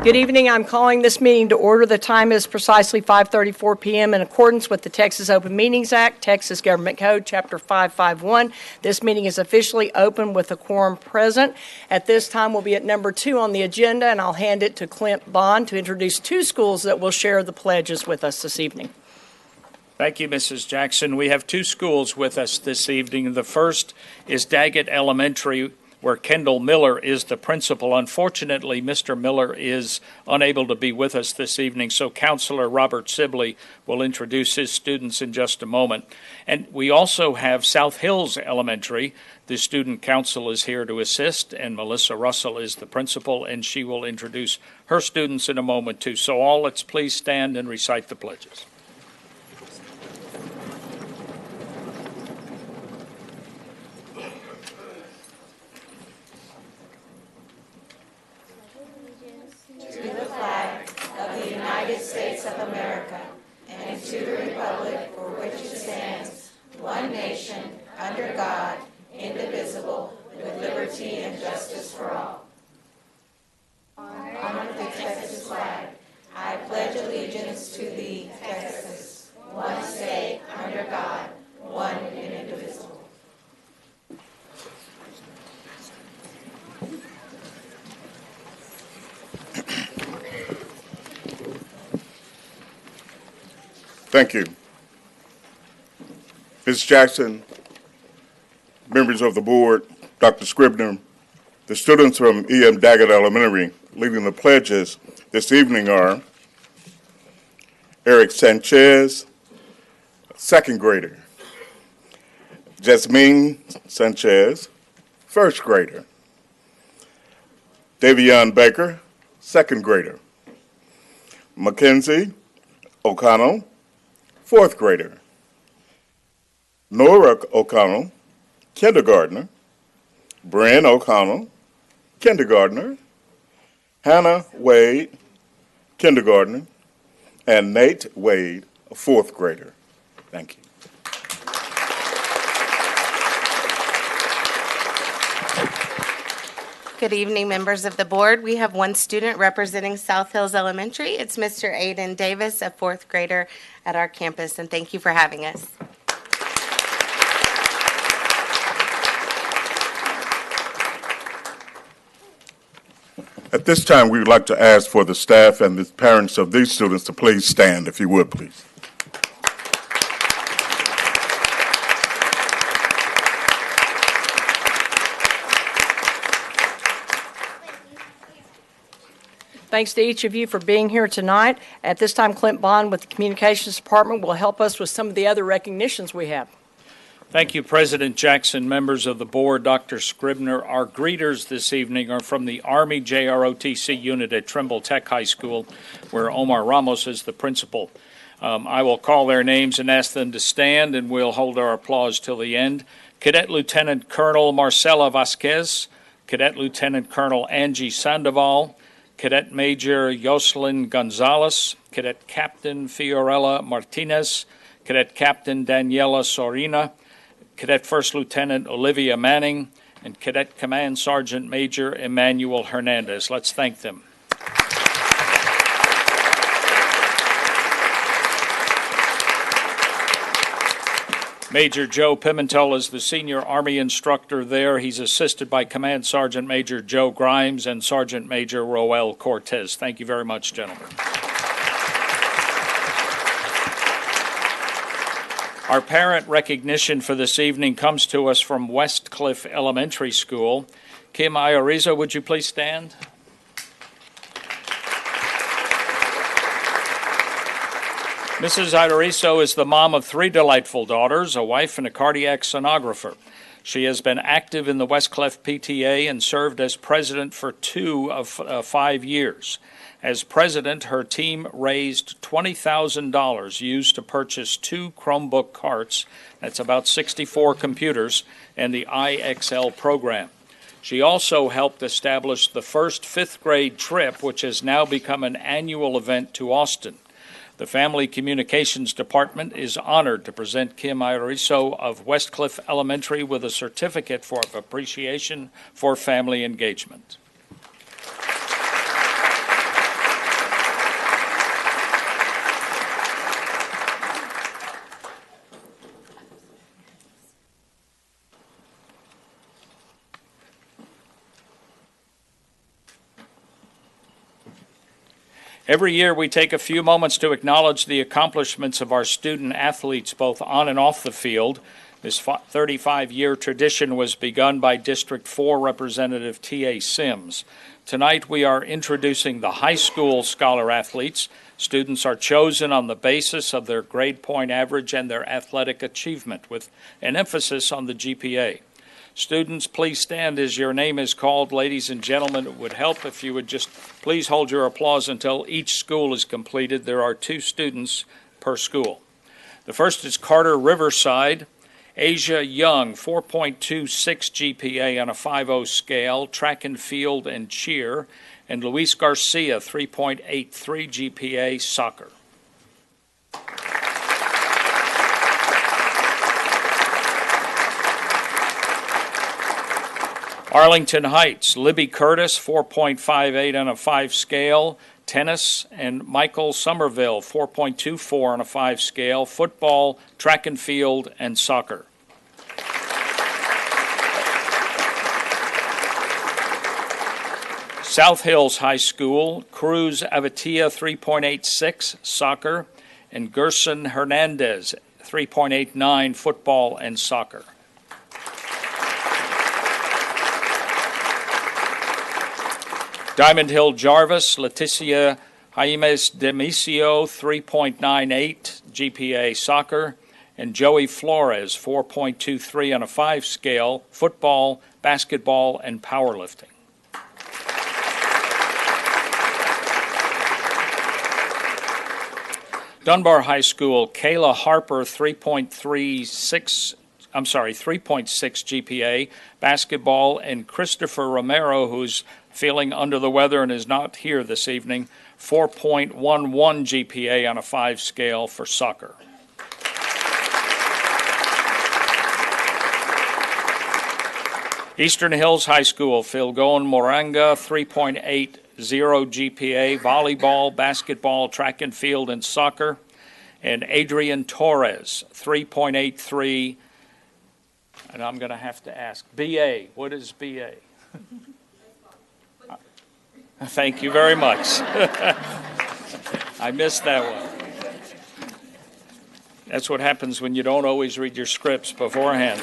Good evening. I'm calling this meeting to order. The time is precisely 5:34 p.m. in accordance with the Texas Open Meetings Act, Texas Government Code, Chapter 551. This meeting is officially open with a quorum present. At this time, we'll be at number 2 on the agenda, and I'll hand it to Clint Bond to introduce 2 schools that will share the pledges with us this evening. Thank you, Mrs. Jackson. We have 2 schools with us this evening. The first is Daggett Elementary, where Kendall Miller is the principal. Unfortunately, Mr. Miller is unable to be with us this evening, so Counselor Robert Sibley will introduce his students in just a moment. And we also have South Hills Elementary. The student council is here to assist, and Melissa Russell is the principal, and she will introduce her students in a moment, too. So all, let's please stand and recite the pledges. States of America, and to the republic for which it stands, one nation, under God, indivisible, with liberty and justice for all. Honor the Texas flag. I pledge allegiance to thee, Texas, one state, under God, one and indivisible. Thank you. Ms. Jackson, members of the board, Dr. Scribner, the students from E.M. Daggett Elementary leading the pledges this evening are Eric Sanchez, second grader, Jasmine Sanchez, first grader, Davion Baker, second grader, Mackenzie O'Connell, fourth grader, Nora O'Connell, kindergartner, Bryn O'Connell, kindergartner, Hannah Wade, kindergartner, and Nate Wade, a fourth grader. Thank you. Good evening, members of the board. We have one student representing South Hills Elementary. It's Mr. Aiden Davis, a fourth grader at our campus, and thank you for having us. At this time, we would like to ask for the staff and the parents of these students to please stand, if you would, please. Thanks to each of you for being here tonight. At this time, Clint Bond with the Communications Department will help us with some of the other recognitions we have. Thank you, President Jackson, members of the board, Dr. Scribner. Our greeters this evening are from the Army JROTC unit at Trimble Tech High School, where Omar Ramos is the principal. I will call their names and ask them to stand, and we'll hold our applause till the end. Cadet Lieutenant Colonel Marcela Vasquez, Cadet Lieutenant Colonel Angie Sandoval, Cadet Major Yoselin Gonzalez, Cadet Captain Fiorella Martinez, Cadet Captain Daniela Sorina, Cadet First Lieutenant Olivia Manning, and Cadet Command Sergeant Major Emmanuel Hernandez. Let's thank them. Major Joe Pimentel is the senior Army instructor there. He's assisted by Command Sergeant Major Joe Grimes and Sergeant Major Roel Cortez. Thank you very much, gentlemen. Our parent recognition for this evening comes to us from Westcliff Elementary School. Kim Iorizo, would you please stand? Mrs. Idoriso is the mom of 3 delightful daughters, a wife, and a cardiac sonographer. She has been active in the Westcliff PTA and served as president for 2 of 5 years. As president, her team raised $20,000 used to purchase 2 Chromebook carts, that's about 64 computers, and the IXL program. She also helped establish the first fifth-grade trip, which has now become an annual event to Austin. The Family Communications Department is honored to present Kim Iriso of Westcliff Elementary with a certificate for appreciation for family engagement. Every year, we take a few moments to acknowledge the accomplishments of our student athletes, both on and off the field. This 35-year tradition was begun by District 4 Representative T.A. Sims. Tonight, we are introducing the high school scholar athletes. Students are chosen on the basis of their grade point average and their athletic achievement, with an emphasis on the GPA. Students, please stand as your name is called. Ladies and gentlemen, it would help if you would just please hold your applause until each school is completed. There are 2 students per school. The first is Carter Riverside. Asia Young, 4.26 GPA on a 5.0 scale, track and field and cheer. And Luis Garcia, 3.83 GPA, soccer. Arlington Heights, Libby Curtis, 4.58 on a 5 scale, tennis, and Michael Somerville, 4.24 on a 5 scale, football, track and field, and soccer. South Hills High School, Cruz Avatia, 3.86 soccer, and Gerson Hernandez, 3.89 football and soccer. Diamond Hill Jarvis, Leticia Jaimes Demisio, 3.98 GPA soccer, and Joey Flores, 4.23 on a 5 scale, football, basketball, and powerlifting. Dunbar High School, Kayla Harper, 3.6 GPA, basketball, and Christopher Romero, who's feeling under the weather and is not here this evening, 4.11 GPA on a 5 scale for soccer. Eastern Hills High School, Philgon Moranga, 3.80 GPA, volleyball, basketball, track and field, and soccer. And Adrian Torres, 3.83, and I'm going to have to ask, BA, what is BA? Thank you very much. I missed that one. That's what happens when you don't always read your scripts beforehand.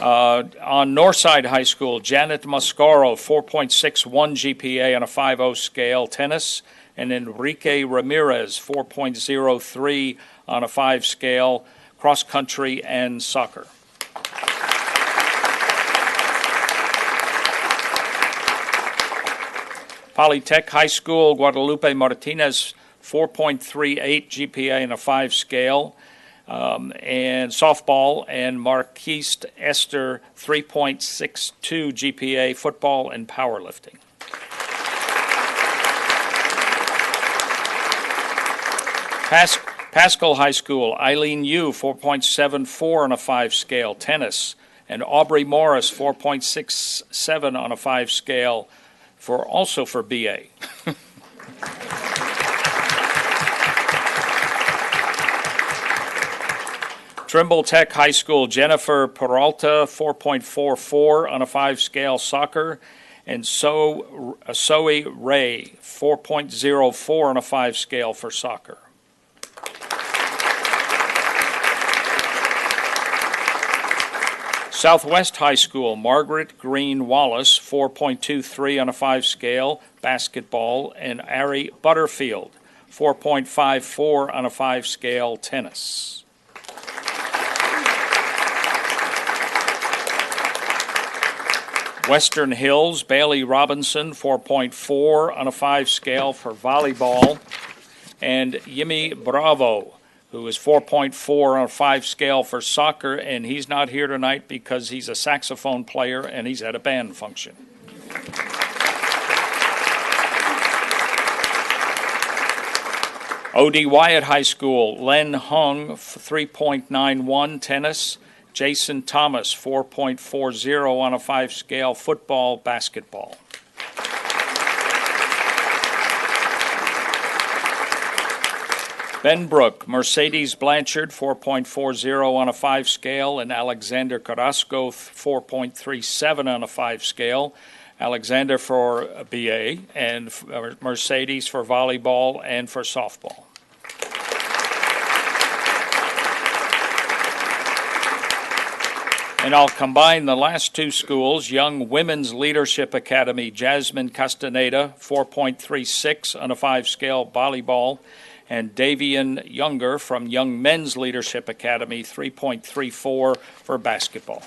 On Northside High School, Janet Mascaro, 4.61 GPA on a 5.0 scale, tennis, and Enrique Ramirez, 4.03 on a 5 scale, cross country and soccer. Polytech High School, Guadalupe Martinez, 4.38 GPA in a 5 scale, and softball, and Marquiste Esther, 3.62 GPA, football and powerlifting. Pascal High School, Eileen Yu, 4.74 on a 5 scale, tennis, and Aubrey Morris, 4.67 on a 5 scale, also for BA. Trimble Tech High School, Jennifer Peralta, 4.44 on a 5 scale, soccer, and Zoe Ray, 4.04 on a 5 scale for soccer. Southwest High School, Margaret Green Wallace, 4.23 on a 5 scale, basketball, and Ari Butterfield, 4.54 on a 5 scale, tennis. Western Hills, Bailey Robinson, 4.4 on a 5 scale for volleyball, and Yimi Bravo, who is 4.4 on a 5 scale for soccer, and he's not here tonight because he's a saxophone player and he's at a band function. O.D. Wyatt High School, Len Hung, 3.91 tennis. Jason Thomas, 4.40 on a 5 scale football, basketball. Benbrook, Mercedes Blanchard, 4.40 on a 5 scale, and Alexander Carrasco, 4.37 on a 5 scale. Alexander for BA, and Mercedes for volleyball and for softball. And I'll combine the last two schools. Young Women's Leadership Academy, Jasmine Castaneda, 4.36 on a 5 scale volleyball, and Davian Younger from Young Men's Leadership Academy, 3.34 for basketball.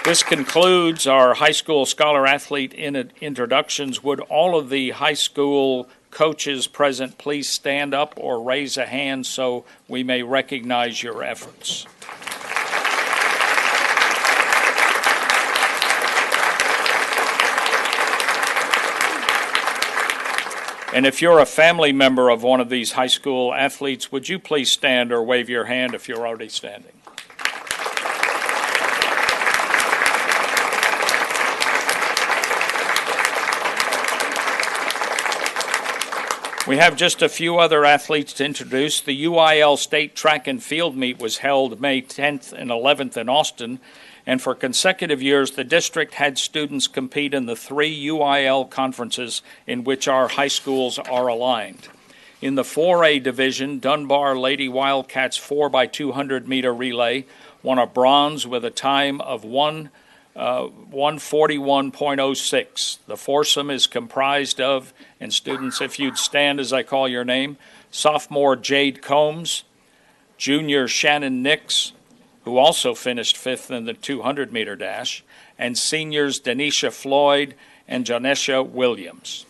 This concludes our high school scholar athlete introductions. Would all of the high school coaches present please stand up or raise a hand so we may recognize your efforts? And if you're a family member of one of these high school athletes, would you please stand or wave your hand if you're already standing? We have just a few other athletes to introduce. The UIL State Track and Field Meet was held May 10th and 11th in Austin, and for consecutive years the district had students compete in the 3 UIL conferences in which our high schools are aligned. In the 4A division, Dunbar Lady Wildcats 4x200 meter relay won a bronze with a time of 1:41.06. The foursome is comprised of, and students, if you'd stand as I call your name, sophomore Jade Combs, junior Shannon Nix, who also finished 5th in the 200-meter dash, and seniors Denisha Floyd and Janesha Williams.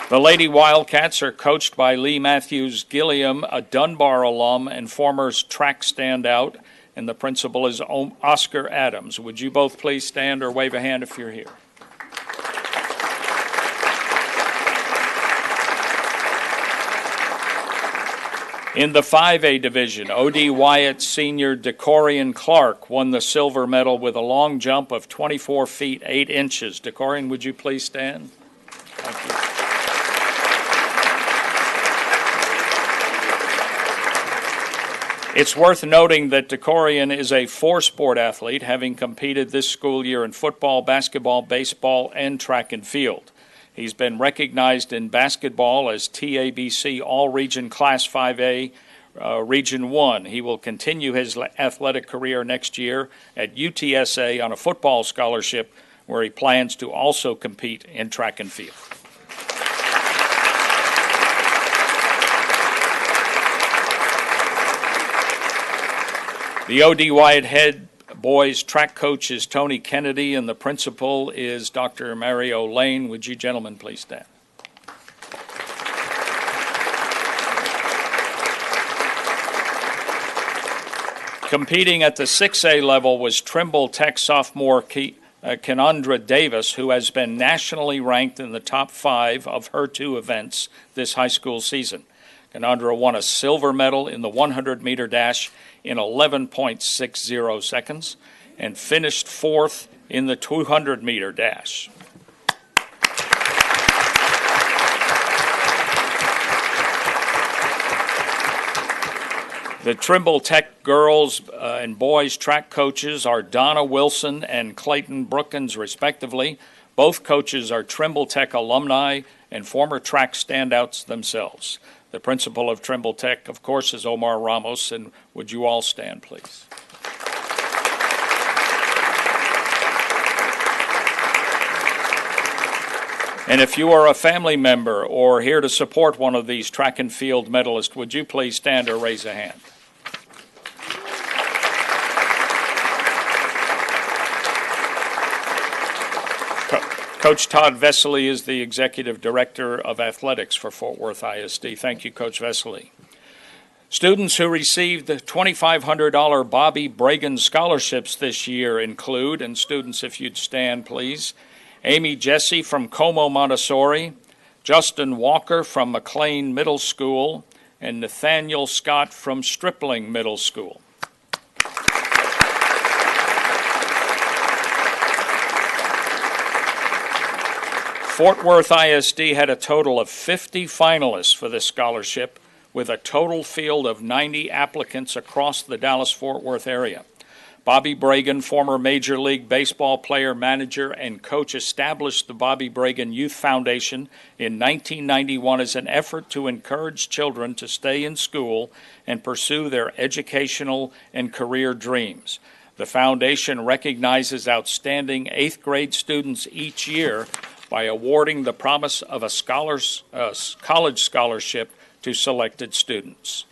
The Lady Wildcats are coached by Lee Matthews Gilliam, a Dunbar alum and former track standout, and the principal is Oscar Adams. Would you both please stand or wave a hand if you're here? In the 5A division, O.D. Wyatt senior Decorian Clark won the silver medal with a long jump of 24 feet 8 inches. Decorian, would you please stand? Thank you. It's worth noting that Decorian is a 4-sport athlete, having competed this school year in football, basketball, baseball, and track and field. He's been recognized in basketball as TABC All-Region Class 5A Region 1. He will continue his athletic career next year at UTSA on a football scholarship, where he plans to also compete in track and field. The O.D. Wyatt head boys track coach is Tony Kennedy, and the principal is Dr. Mario Lane. Would you gentlemen please stand? Competing at the 6A level was Trimble Tech sophomore Kenandra Davis, who has been nationally ranked in the top 5 of her 2 events this high school season. Kenandra won a silver medal in the 100-meter dash in 11.60 seconds and finished 4th in the 200-meter dash. The Trimble Tech girls and boys track coaches are Donna Wilson and Clayton Brookins, respectively. Both coaches are Trimble Tech alumni and former track standouts themselves. The principal of Trimble Tech, of course, is Omar Ramos, and would you all stand, please? And if you are a family member or here to support one of these track and field medalists, would you please stand or raise a hand? Coach Todd Vesely is the Executive Director of Athletics for Fort Worth ISD. Thank you, Coach Vesely. Students who received the $2,500 Bobby Bragan scholarships this year include, and students, if you'd stand, please, Amy Jesse from Como Montessori, Justin Walker from McLean Middle School, and Nathaniel Scott from Stripling Middle School. Fort Worth ISD had a total of 50 finalists for this scholarship, with a total field of 90 applicants across the Dallas-Fort Worth area. Bobby Bragan, former Major League Baseball player, manager, and coach, established the Bobby Bragan Youth Foundation in 1991 as an effort to encourage children to stay in school and pursue their educational and career dreams. The foundation recognizes outstanding 8th grade students each year by awarding the promise of a college scholarship to selected students.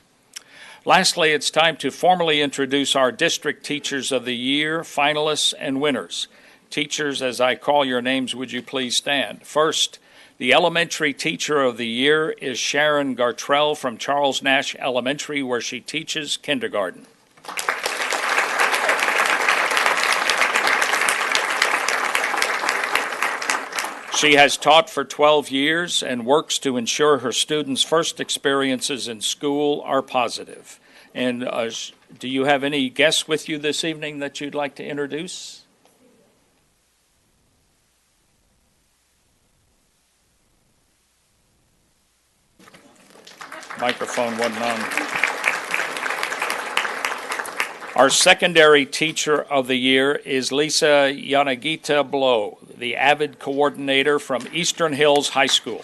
Lastly, it's time to formally introduce our District Teachers of the Year finalists and winners. Teachers, as I call your names, would you please stand? First, the Elementary Teacher of the Year is Sharon Gartrell from Charles Nash Elementary, where she teaches kindergarten. She has taught for 12 years and works to ensure her students' first experiences in school are positive. And do you have any guests with you this evening that you'd like to introduce? Microphone wasn't on. Our secondary teacher of the year is Lisa Yanagita Blow, the AVID coordinator from Eastern Hills High School.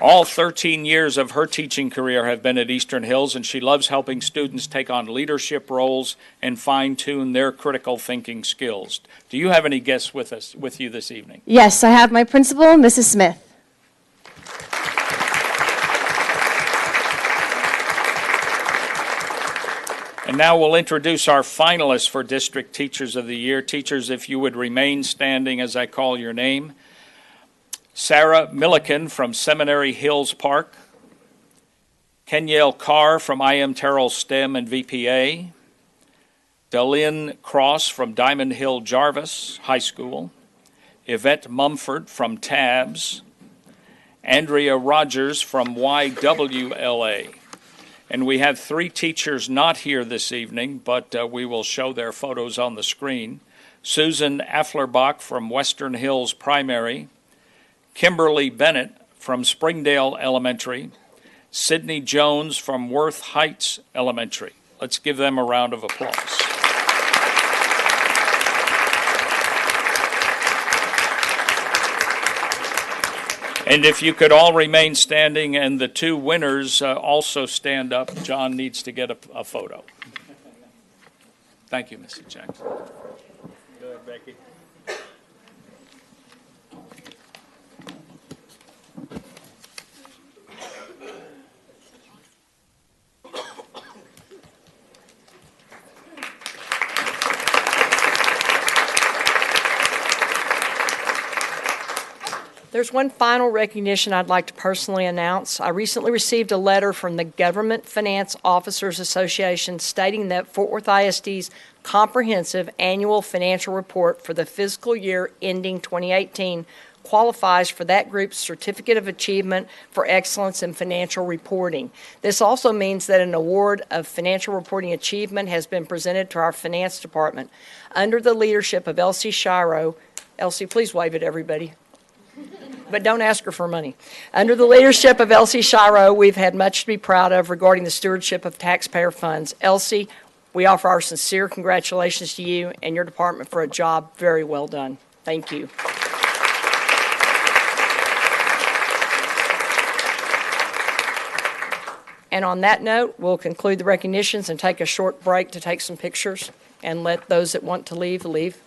All 13 years of her teaching career have been at Eastern Hills, and she loves helping students take on leadership roles and fine-tune their critical thinking skills. Do you have any guests with you this evening? Yes, I have my principal, Mrs. Smith. And now we'll introduce our finalists for District Teachers of the Year. Teachers, if you would remain standing as I call your name. Sarah Milliken from Seminary Hills Park. Kenyelle Carr from I.M. Terrell STEM and VPA. Dalyn Cross from Diamond Hill Jarvis High School. Yvette Mumford from TABS. Andrea Rogers from YWLA. And we have 3 teachers not here this evening, but we will show their photos on the screen. Susan Afflerbach from Western Hills Primary, Kimberly Bennett from Springdale Elementary, Sydney Jones from Worth Heights Elementary. Let's give them a round of applause. And if you could all remain standing, and the 2 winners also stand up. John needs to get a photo. Thank you, Mrs. Jackson. Go ahead, Becky. There's one final recognition I'd like to personally announce. I recently received a letter from the Government Finance Officers Association stating that Fort Worth ISD's comprehensive annual financial report for the fiscal year ending 2018 qualifies for that group's Certificate of Achievement for Excellence in Financial Reporting. This also means that an award of financial reporting achievement has been presented to our finance department. Under the leadership of Elsie Shiro, Elsie, please wave at everybody. But don't ask her for money. Under the leadership of Elsie Shiro, we've had much to be proud of regarding the stewardship of taxpayer funds. Elsie, we offer our sincere congratulations to you and your department for a job very well done. Thank you. And on that note, we'll conclude the recognitions and take a short break to take some pictures and let those that want to leave, leave.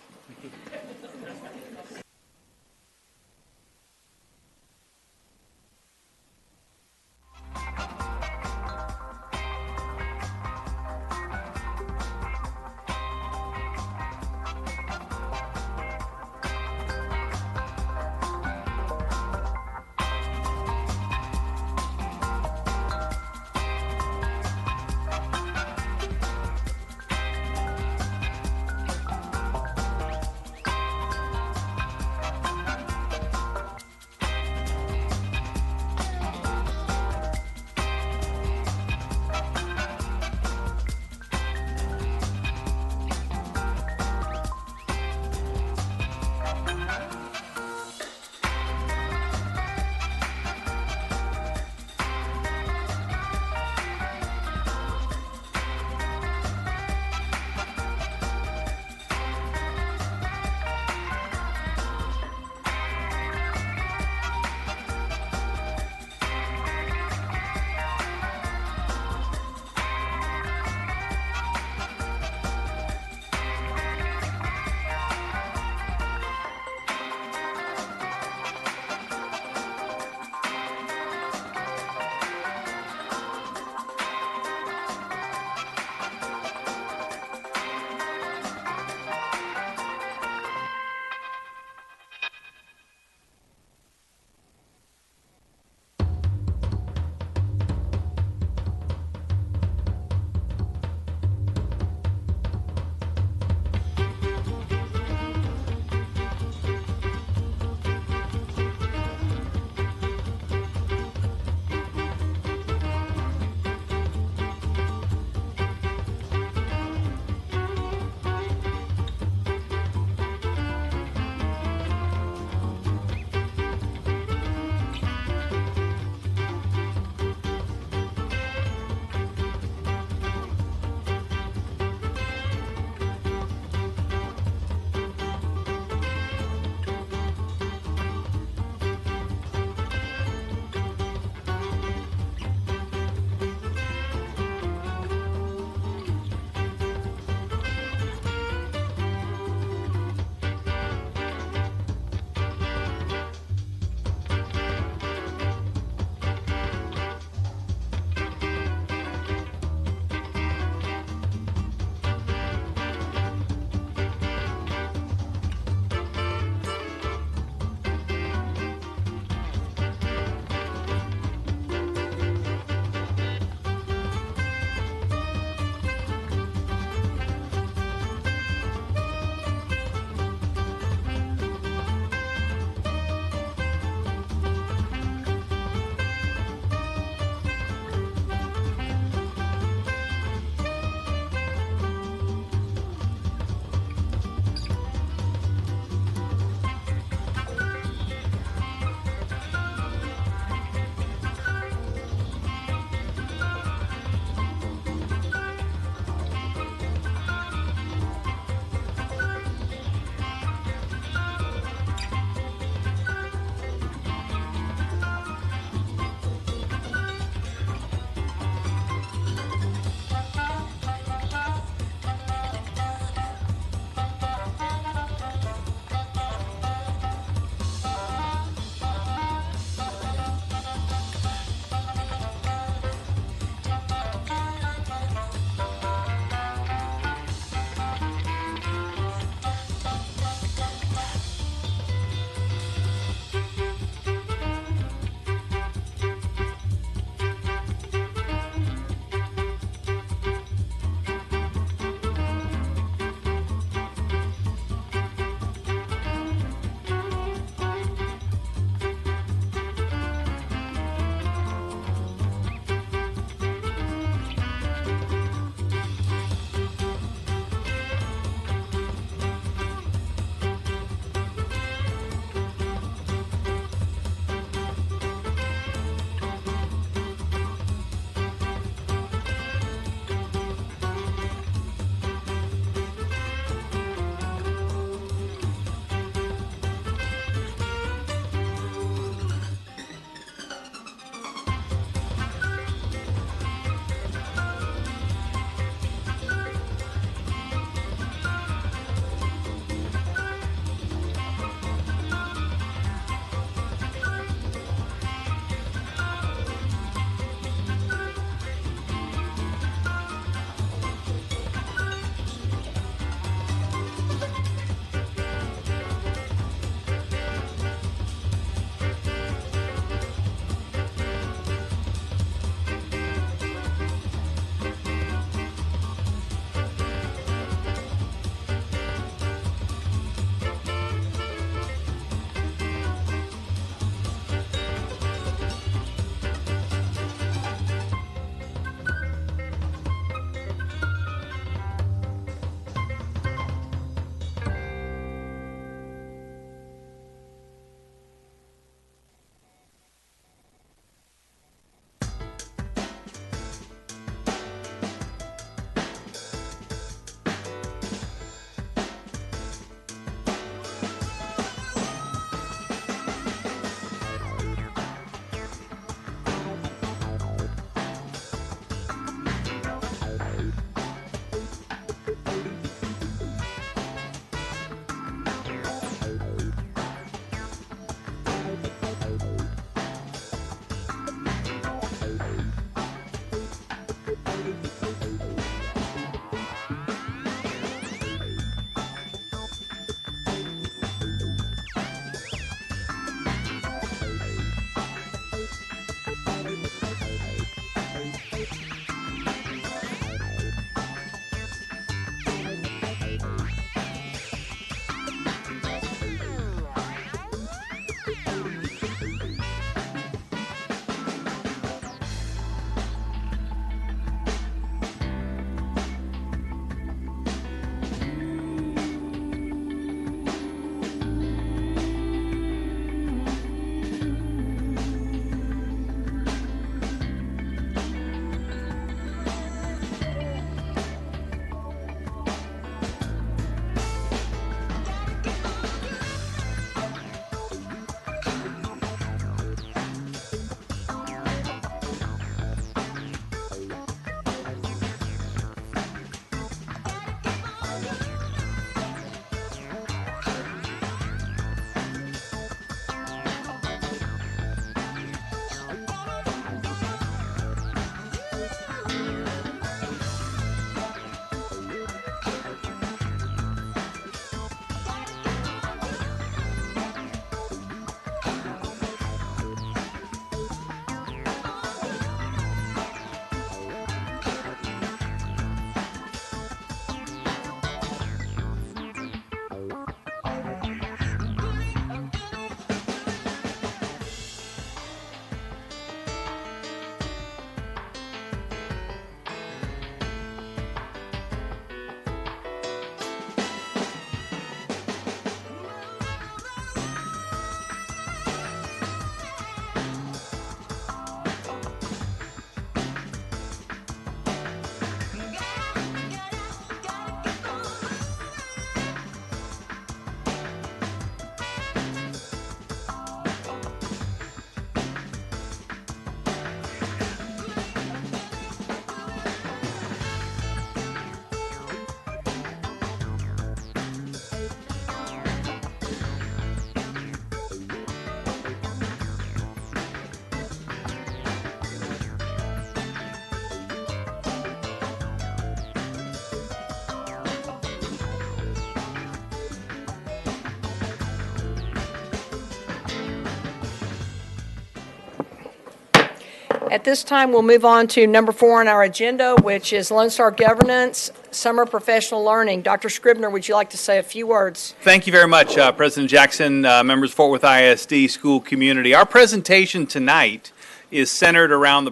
At this time, we'll move on to number 4 on our agenda, which is Lone Star Governance Summer Professional Learning. Dr. Scribner, would you like to say a few words? Thank you very much, President Jackson, members of Fort Worth ISD school community. Our presentation tonight is centered around the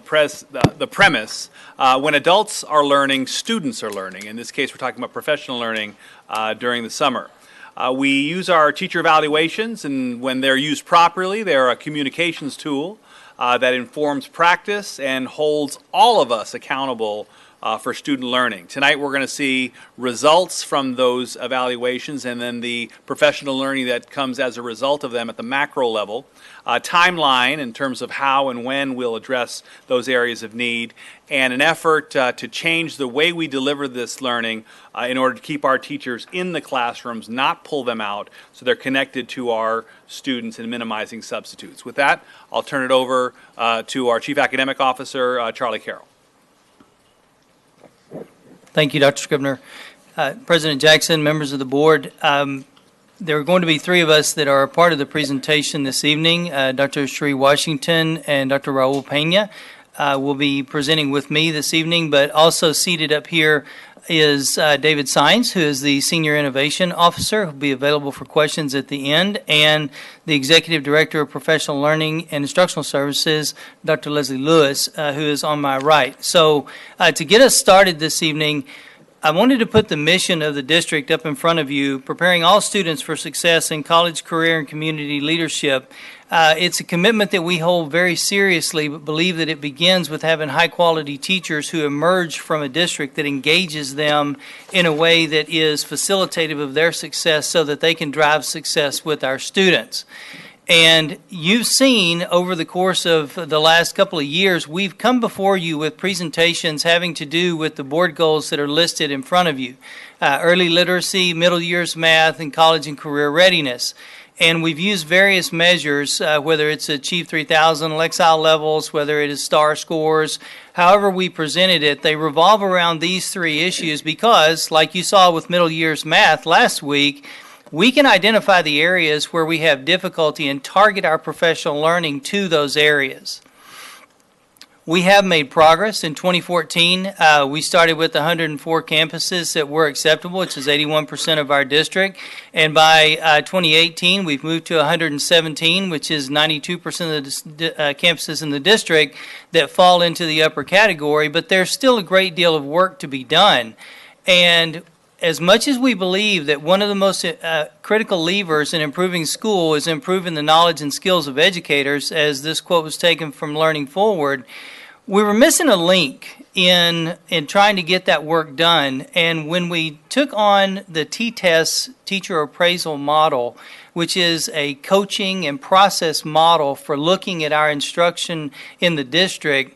premise when adults are learning, students are learning. In this case, we're talking about professional learning during the summer. We use our teacher evaluations, and when they're used properly, they're a communications tool that informs practice and holds all of us accountable for student learning. Tonight we're going to see results from those evaluations and then the professional learning that comes as a result of them at the macro level, timeline in terms of how and when we'll address those areas of need, and an effort to change the way we deliver this learning in order to keep our teachers in the classrooms, not pull them out, so they're connected to our students and minimizing substitutes. With that, I'll turn it over to our Chief Academic Officer, Charlie Carroll. Thank you, Dr. Scribner. President Jackson, members of the board, there are going to be 3 of us that are a part of the presentation this evening. Dr. Sheree Washington and Dr. Raul Pena will be presenting with me this evening, but also seated up here is David Sines, who is the Senior Innovation Officer, who will be available for questions at the end, and the Executive Director of Professional Learning and Instructional Services, Dr. Leslie Lewis, who is on my right. So to get us started this evening, I wanted to put the mission of the district up in front of you, preparing all students for success in college, career, and community leadership. It's a commitment that we hold very seriously, but believe that it begins with having high-quality teachers who emerge from a district that engages them in a way that is facilitative of their success so that they can drive success with our students. And you've seen over the course of the last couple of years, we've come before you with presentations having to do with the board goals that are listed in front of you. Early literacy, middle years math, and college and career readiness. And we've used various measures, whether it's Achieve 3000, Lexile levels, whether it is STAR scores, however we presented it, they revolve around these 3 issues because, like you saw with middle years math last week, we can identify the areas where we have difficulty and target our professional learning to those areas. We have made progress. In 2014, we started with 104 campuses that were acceptable, which is 81% of our district. And by 2018, we've moved to 117, which is 92% of the campuses in the district that fall into the upper category. But there's still a great deal of work to be done. And as much as we believe that one of the most critical levers in improving school is improving the knowledge and skills of educators, as this quote was taken from Learning Forward, we were missing a link in trying to get that work done. And when we took on the T-TEST teacher appraisal model, which is a coaching and process model for looking at our instruction in the district,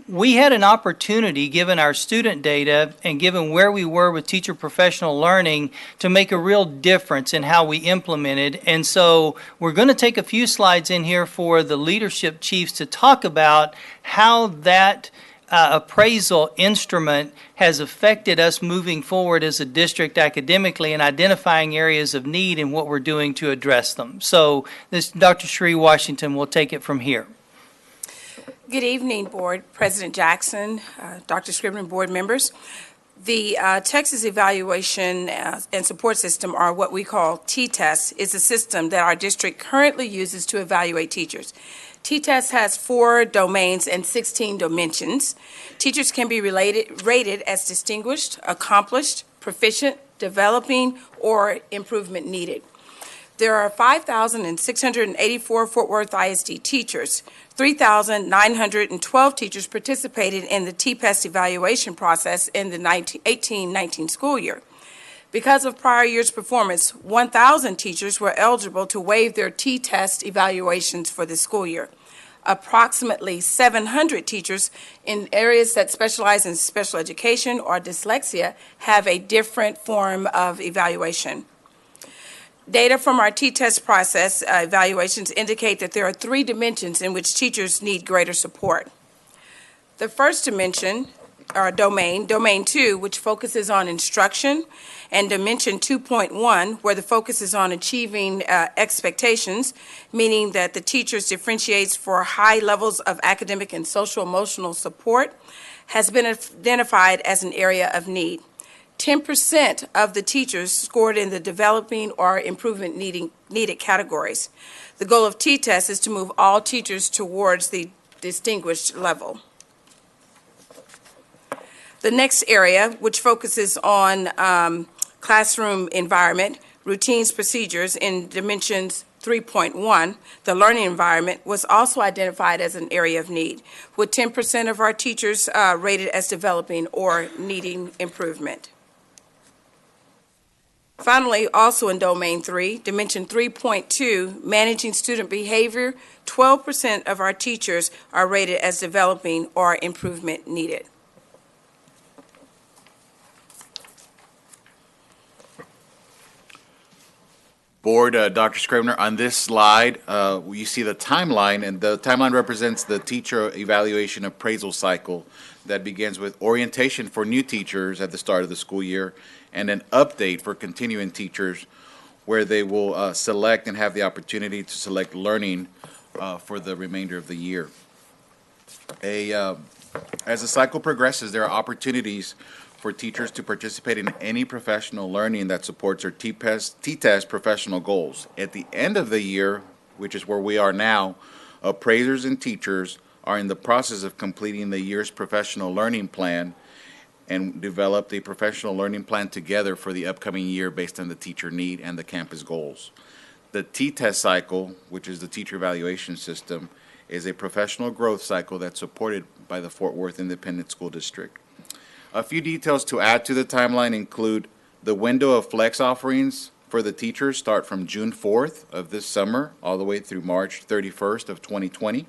we had an opportunity, given our student data and given where we were with teacher professional learning, to make a real difference in how we implemented. And so we're going to take a few slides in here for the leadership chiefs to talk about how that appraisal instrument has affected us moving forward as a district academically and identifying areas of need and what we're doing to address them. So this Dr. Sheree Washington will take it from here. Good evening, Board, President Jackson, Dr. Scribner, board members. The Texas Evaluation and Support System, or what we call T-TEST, is a system that our district currently uses to evaluate teachers. T-TEST has 4 domains and 16 dimensions. Teachers can be rated as distinguished, accomplished, proficient, developing, or improvement needed. There are 5,684 Fort Worth ISD teachers. 3,912 teachers participated in the T-TEST evaluation process in the 18-19 school year. Because of prior year's performance, 1,000 teachers were eligible to waive their T-TEST evaluations for the school year. Approximately 700 teachers in areas that specialize in special education or dyslexia have a different form of evaluation. Data from our T-TEST process evaluations indicate that there are 3 dimensions in which teachers need greater support. The first dimension Domain 2, which focuses on instruction, and Dimension 2.1, where the focus is on achieving expectations, meaning that the teachers differentiates for high levels of academic and social-emotional support, has been identified as an area of need. 10% of the teachers scored in the developing or improvement needed categories. The goal of T-TEST is to move all teachers towards the distinguished level. The next area, which focuses on classroom environment, routines, procedures in Dimensions 3.1, the learning environment, was also identified as an area of need, with 10% of our teachers rated as developing or needing improvement. Finally, also in Domain 3, Dimension 3.2, managing student behavior, 12% of our teachers are rated as developing or improvement needed. Board, Dr. Scribner, on this slide, you see the timeline, and the timeline represents the teacher evaluation appraisal cycle that begins with orientation for new teachers at the start of the school year and an update for continuing teachers where they will select and have the opportunity to select learning for the remainder of the year. As the cycle progresses, there are opportunities for teachers to participate in any professional learning that supports their T-TEST professional goals. At the end of the year, which is where we are now, appraisers and teachers are in the process of completing the year's professional learning plan and develop a professional learning plan together for the upcoming year based on the teacher need and the campus goals. The T-TEST cycle, which is the teacher evaluation system, is a professional growth cycle that's supported by the Fort Worth Independent School District. A few details to add to the timeline include the window of flex offerings for the teachers start from June 4th of this summer all the way through March 31st of 2020.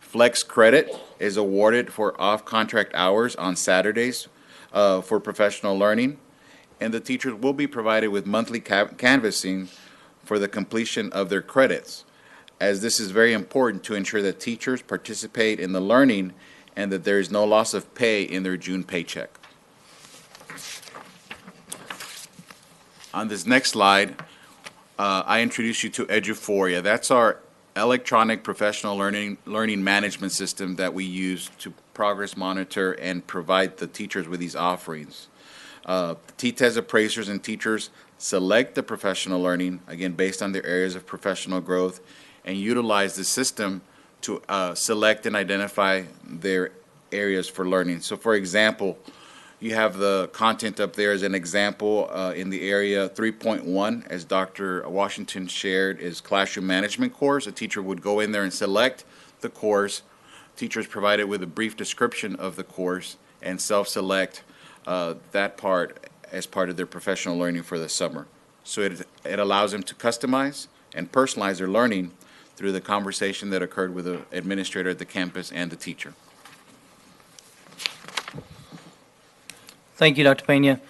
Flex credit is awarded for off-contract hours on Saturdays for professional learning, and the teachers will be provided with monthly canvassing for the completion of their credits, as this is very important to ensure that teachers participate in the learning and that there is no loss of pay in their June paycheck. On this next slide, I introduce you to Eduphoria. That's our electronic professional learning management system that we use to progress monitor and provide the teachers with these offerings. T-TEST appraisers and teachers select the professional learning, again, based on their areas of professional growth, and utilize the system to select and identify their areas for learning. So, for example, you have the content up there as an example in the area 3.1, as Dr. Washington shared, is classroom management course. A teacher would go in there and select the course. Teachers provided with a brief description of the course and self-select that part as part of their professional learning for the summer. So it allows them to customize and personalize their learning through the conversation that occurred with the administrator at the campus and the teacher. Thank you, Dr. Pena.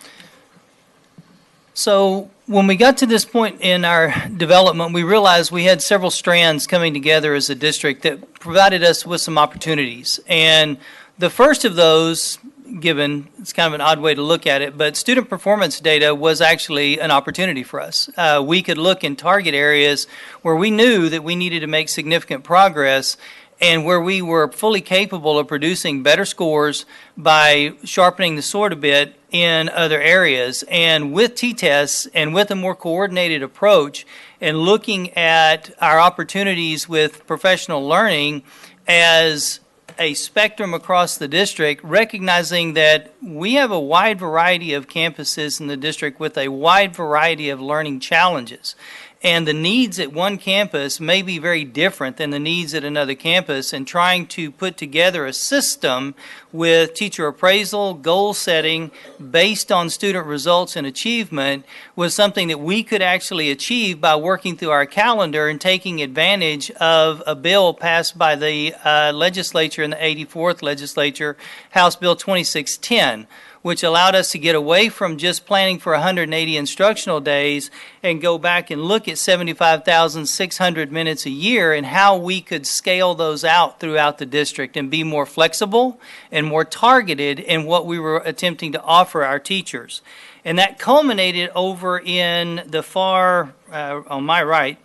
So when we got to this point in our development, we realized we had several strands coming together as a district that provided us with some opportunities. And the first of those, given, it's kind of an odd way to look at it, but student performance data was actually an opportunity for us. We could look in target areas where we knew that we needed to make significant progress and where we were fully capable of producing better scores by sharpening the sword a bit in other areas. And with T-TEST and with a more coordinated approach and looking at our opportunities with professional learning as a spectrum across the district, recognizing that we have a wide variety of campuses in the district with a wide variety of learning challenges. And the needs at one campus may be very different than the needs at another campus, and trying to put together a system with teacher appraisal, goal setting based on student results and achievement was something that we could actually achieve by working through our calendar and taking advantage of a bill passed by the legislature in the 84th legislature, House Bill 2610. which allowed us to get away from just planning for 180 instructional days and go back and look at 75,600 minutes a year and how we could scale those out throughout the district and be more flexible and more targeted in what we were attempting to offer our teachers. And that culminated over in the far, on my right,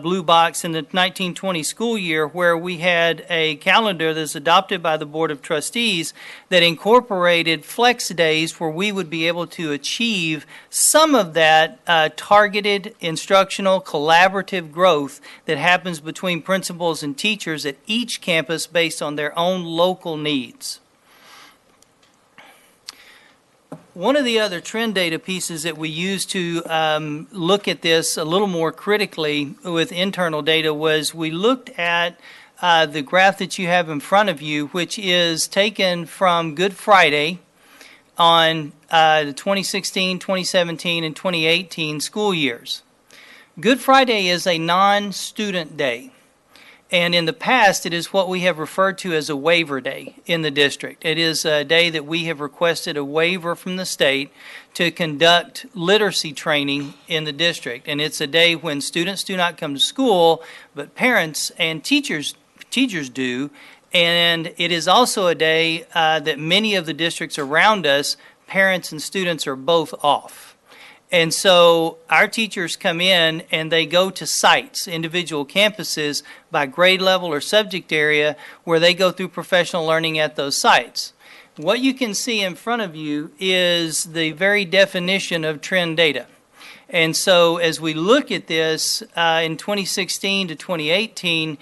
blue box in the 1920 school year, where we had a calendar that's adopted by the Board of Trustees that incorporated flex days where we would be able to achieve some of that targeted instructional collaborative growth that happens between principals and teachers at each campus based on their own local needs. One of the other trend data pieces that we used to look at this a little more critically with internal data was we looked at the graph that you have in front of you, which is taken from Good Friday on the 2016, 2017, and 2018 school years. Good Friday is a non-student day. And in the past, it is what we have referred to as a waiver day in the district. It is a day that we have requested a waiver from the state to conduct literacy training in the district. And it's a day when students do not come to school, but parents and teachers do. And it is also a day that many of the districts around us, parents and students are both off. And so our teachers come in and they go to sites, individual campuses by grade level or subject area, where they go through professional learning at those sites. What you can see in front of you is the very definition of trend data. And so as we look at this in 2016 to 2018,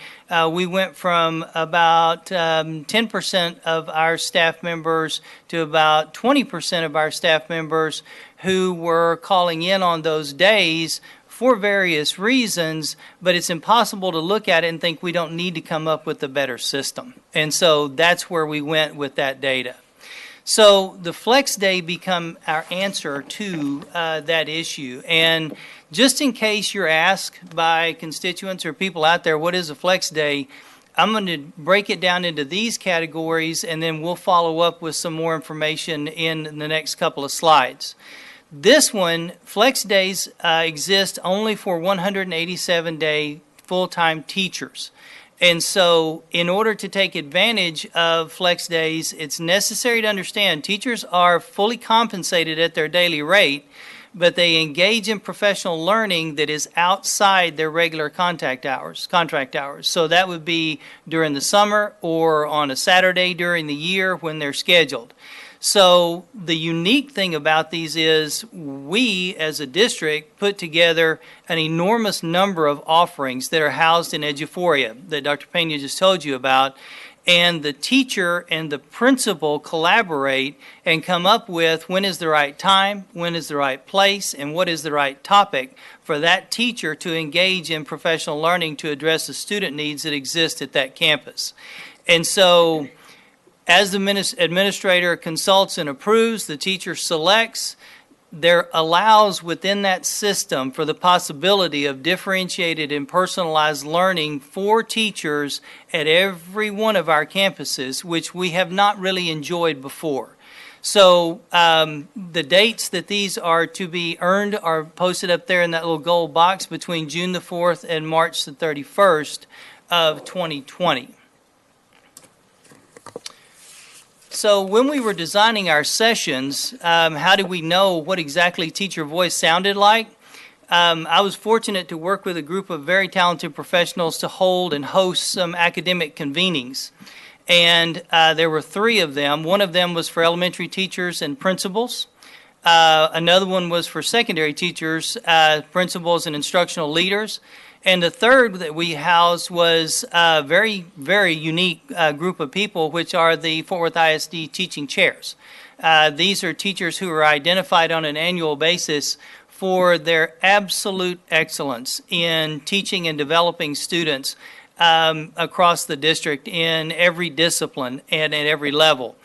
we went from about 10% of our staff members to about 20% of our staff members who were calling in on those days for various reasons, but it's impossible to look at it and think we don't need to come up with a better system. And so that's where we went with that data. So the flex day become our answer to that issue. And just in case you're asked by constituents or people out there, what is a flex day? I'm going to break it down into these categories, and then we'll follow up with some more information in the next couple of slides. This one, flex days exist only for 187-day full-time teachers. And so in order to take advantage of flex days, it's necessary to understand teachers are fully compensated at their daily rate, but they engage in professional learning that is outside their regular contract hours. So that would be during the summer or on a Saturday during the year when they're scheduled. So the unique thing about these is we, as a district, put together an enormous number of offerings that are housed in Eduphoria that Dr. Pena just told you about. And the teacher and the principal collaborate and come up with when is the right time, when is the right place, and what is the right topic for that teacher to engage in professional learning to address the student needs that exist at that campus. And so as the administrator consults and approves, the teacher selects. There allows within that system for the possibility of differentiated and personalized learning for teachers at every one of our campuses, which we have not really enjoyed before. So the dates that these are to be earned are posted up there in that little gold box between June the 4th and March the 31st of 2020. So when we were designing our sessions, how did we know what exactly teacher voice sounded like? I was fortunate to work with a group of very talented professionals to hold and host some academic convenings. And there were 3 of them. One of them was for elementary teachers and principals. Another one was for secondary teachers, principals, and instructional leaders. And the third that we housed was a very, very unique group of people, which are the Fort Worth ISD teaching chairs. These are teachers who are identified on an annual basis for their absolute excellence in teaching and developing students across the district in every discipline and at every level.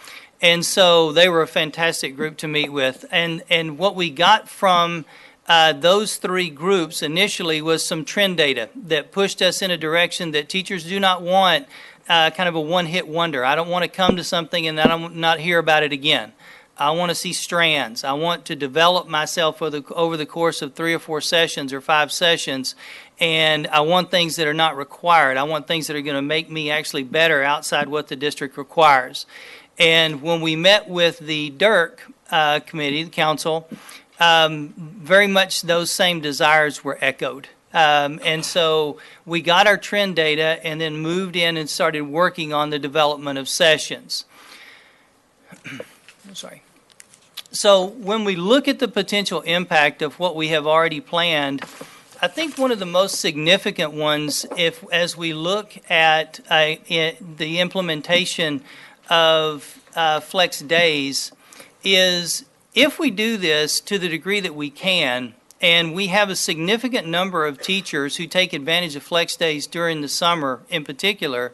And so they were a fantastic group to meet with. And what we got from those 3 groups initially was some trend data that pushed us in a direction that teachers do not want kind of a one-hit wonder. I don't want to come to something and then I don't not hear about it again. I want to see strands. I want to develop myself over the course of 3 or 4 sessions or 5 sessions, and I want things that are not required. I want things that are going to make me actually better outside what the district requires. And when we met with the DIRC committee, the council, very much those same desires were echoed. And so we got our trend data and then moved in and started working on the development of sessions. Sorry. So when we look at the potential impact of what we have already planned, I think one of the most significant ones, as we look at the implementation of flex days, is if we do this to the degree that we can, and we have a significant number of teachers who take advantage of flex days during the summer in particular,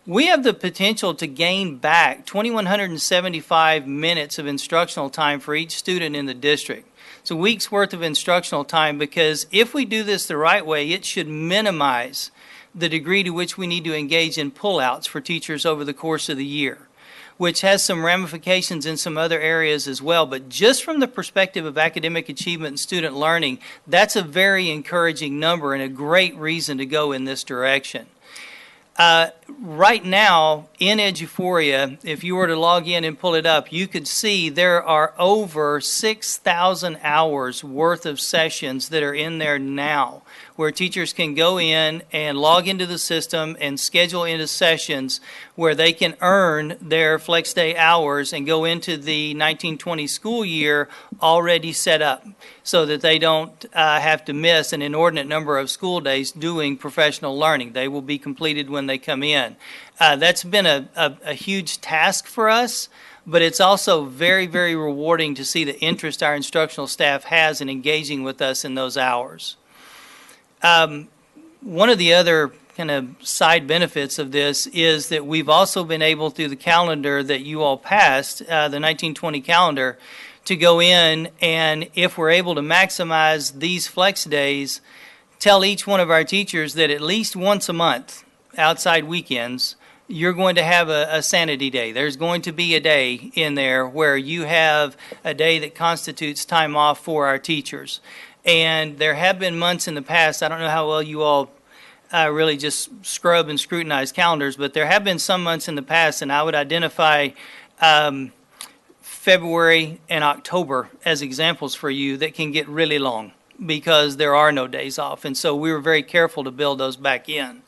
we have the potential to gain back 2,175 minutes of instructional time for each student in the district. It's a week's worth of instructional time, because if we do this the right way, it should minimize the degree to which we need to engage in pullouts for teachers over the course of the year, which has some ramifications in some other areas as well. But just from the perspective of academic achievement and student learning, that's a very encouraging number and a great reason to go in this direction. Right now, in Eduphoria, if you were to log in and pull it up, you could see there are over 6,000 hours worth of sessions that are in there now, where teachers can go in and log into the system and schedule into sessions where they can earn their flex day hours and go into the 1920 school year already set up, so that they don't have to miss an inordinate number of school days doing professional learning. They will be completed when they come in. That's been a huge task for us, but it's also very, very rewarding to see the interest our instructional staff has in engaging with us in those hours. One of the other kind of side benefits of this is that we've also been able, through the calendar that you all passed, the 1920 calendar, to go in and, if we're able to maximize these flex days, tell each one of our teachers that at least once a month, outside weekends, you're going to have a sanity day. There's going to be a day in there where you have a day that constitutes time off for our teachers. And there have been months in the past, I don't know how well you all really just scrub and scrutinize calendars, but there have been some months in the past, and I would identify February and October as examples for you that can get really long because there are no days off. And so we were very careful to build those back in.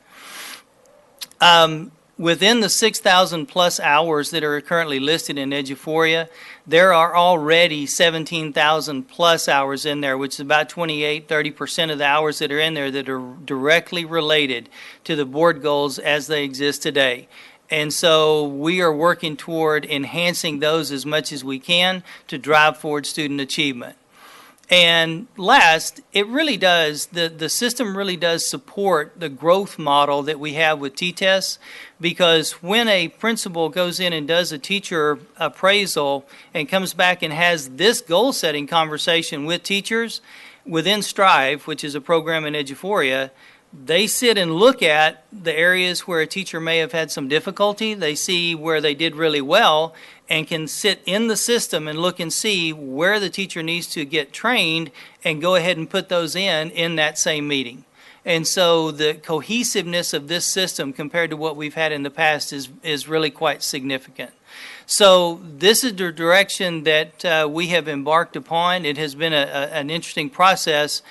Within the 6,000 plus hours that are currently listed in Eduphoria, there are already 17,000 plus hours in there, which is about 30% of the hours that are in there that are directly related to the board goals as they exist today. And so we are working toward enhancing those as much as we can to drive forward student achievement. And last, it really does, the system really does support the growth model that we have with T-tests, because when a principal goes in and does a teacher appraisal and comes back and has this goal-setting conversation with teachers within Strive, which is a program in Eduphoria, they sit and look at the areas where a teacher may have had some difficulty. They see where they did really well and can sit in the system and look and see where the teacher needs to get trained and go ahead and put those in that same meeting. And so the cohesiveness of this system compared to what we've had in the past is really quite significant. So this is the direction that we have embarked upon. It has been an interesting process.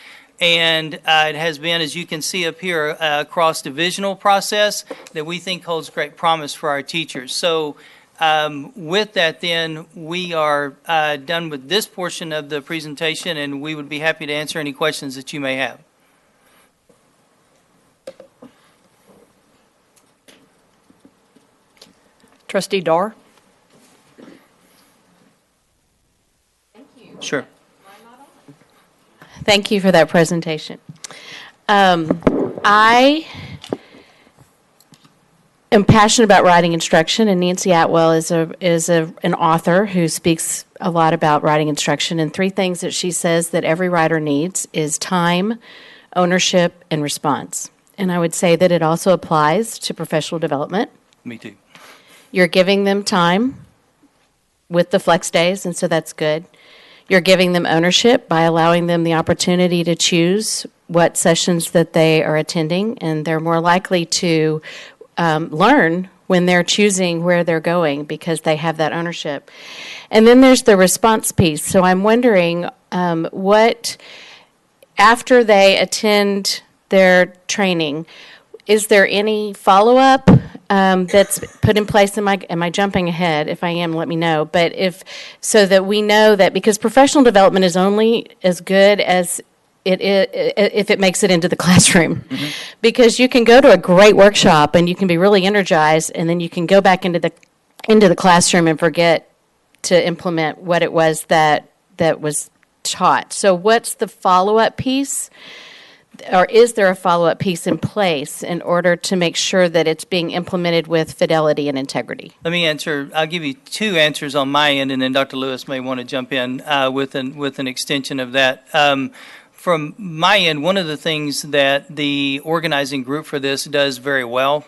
And it has been, as you can see up here, a cross-divisional process that we think holds great promise for our teachers. So with that, then, we are done with this portion of the presentation, and we would be happy to answer any questions that you may have. Trustee Dar? Thank you. Sure. Thank you for that presentation. I am passionate about writing instruction, and Nancy Atwell is an author who speaks a lot about writing instruction. And 3 things that she says that every writer needs is time, ownership, and response. And I would say that it also applies to professional development. Me too. You're giving them time with the flex days, and so that's good. You're giving them ownership by allowing them the opportunity to choose what sessions that they are attending, and they're more likely to learn when they're choosing where they're going because they have that ownership. And then there's the response piece. So I'm wondering what, after they attend their training, is there any follow-up that's put in place? Am I jumping ahead? If I am, let me know. But so that we know that, because professional development is only as good as it is if it makes it into the classroom. Mm-hmm. Because you can go to a great workshop and you can be really energized, and then you can go back into the classroom and forget to implement what it was that was taught. So what's the follow-up piece? Or is there a follow-up piece in place in order to make sure that it's being implemented with fidelity and integrity? Let me answer. I'll give you two answers on my end, and then Dr. Lewis may want to jump in with an extension of that. From my end, one of the things that the organizing group for this does very well,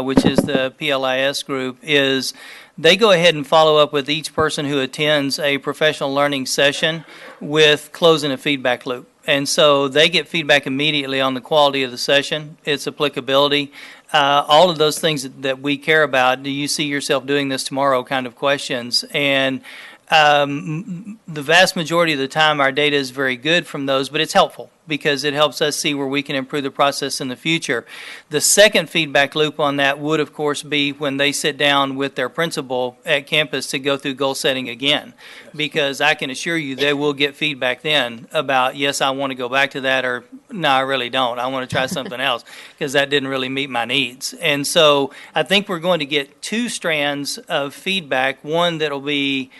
which is the PLIS group, is they go ahead and follow up with each person who attends a professional learning session with closing a feedback loop. And so they get feedback immediately on the quality of the session, its applicability, all of those things that we care about. Do you see yourself doing this tomorrow kind of questions? And the vast majority of the time our data is very good from those, but it's helpful because it helps us see where we can improve the process in the future. The second feedback loop on that would, of course, be when they sit down with their principal at campus to go through goal setting again, because I can assure you they will get feedback then about, yes, I want to go back to that, or no, I really don't. I want to try something else because that didn't really meet my needs. And so I think we're going to get two strands of feedback, one that'll be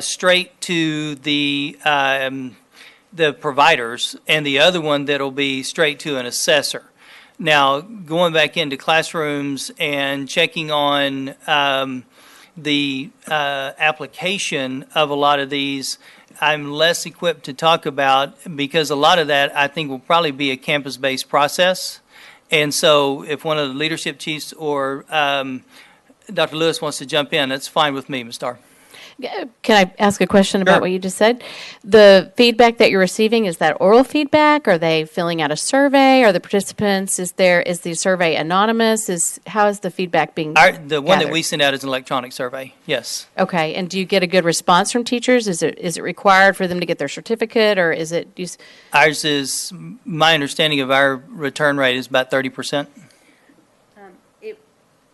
straight to the providers, and the other one that'll be straight to an assessor. Now, going back into classrooms and checking on the application of a lot of these, I'm less equipped to talk about, because a lot of that I think will probably be a campus-based process. And so if one of the leadership chiefs or Dr. Lewis wants to jump in, that's fine with me, Ms. Starr. Can I ask a question about Sure. what you just said? The feedback that you're receiving, is that oral feedback? Are they filling out a survey? Are the participants, is the survey anonymous? How is the feedback being The one that gathered? we send out is an electronic survey, yes. Okay, and do you get a good response from teachers? Is it required for them to get their certificate, or is it? Ours is, my understanding of our return rate is about 30%.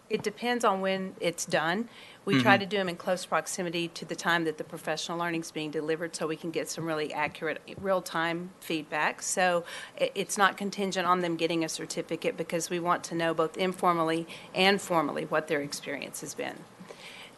It depends on when it's done. We try to do them in close proximity to the time that the professional learning is being delivered, so we can get some really accurate, real-time feedback. So it's not contingent on them getting a certificate, because we want to know both informally and formally what their experience has been.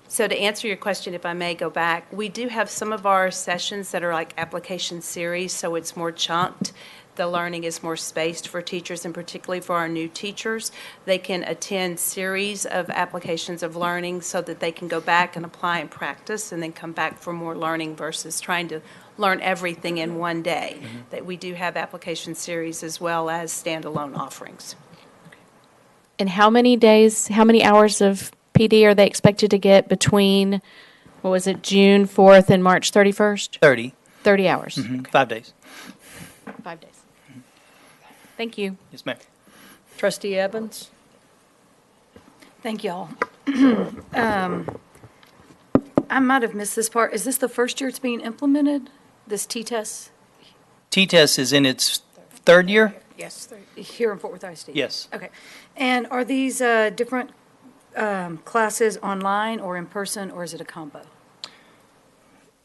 So to answer your question, if I may go back, we do have some of our sessions that are like application series, so it's more chunked. The learning is more spaced for teachers, and particularly for our new teachers. They can attend series of applications of learning so that they can go back and apply and practice and then come back for more learning versus trying to learn everything in one day. Mm-hmm. That we do have application series as well as standalone offerings. And how many hours of PD are they expected to get between, what was it, June 4th and March 31st? 30. 30 hours. Mm-hmm. Okay. 5 days. 5 days. Thank you. Yes, ma'am. Trustee Evans? Thank y'all. I might have missed this part. Is this the first year it's being implemented, this T-test, T-test is in its third year? Yes. here in Fort Worth ISD? Yes. Okay. And are these different classes online or in person, or is it a combo?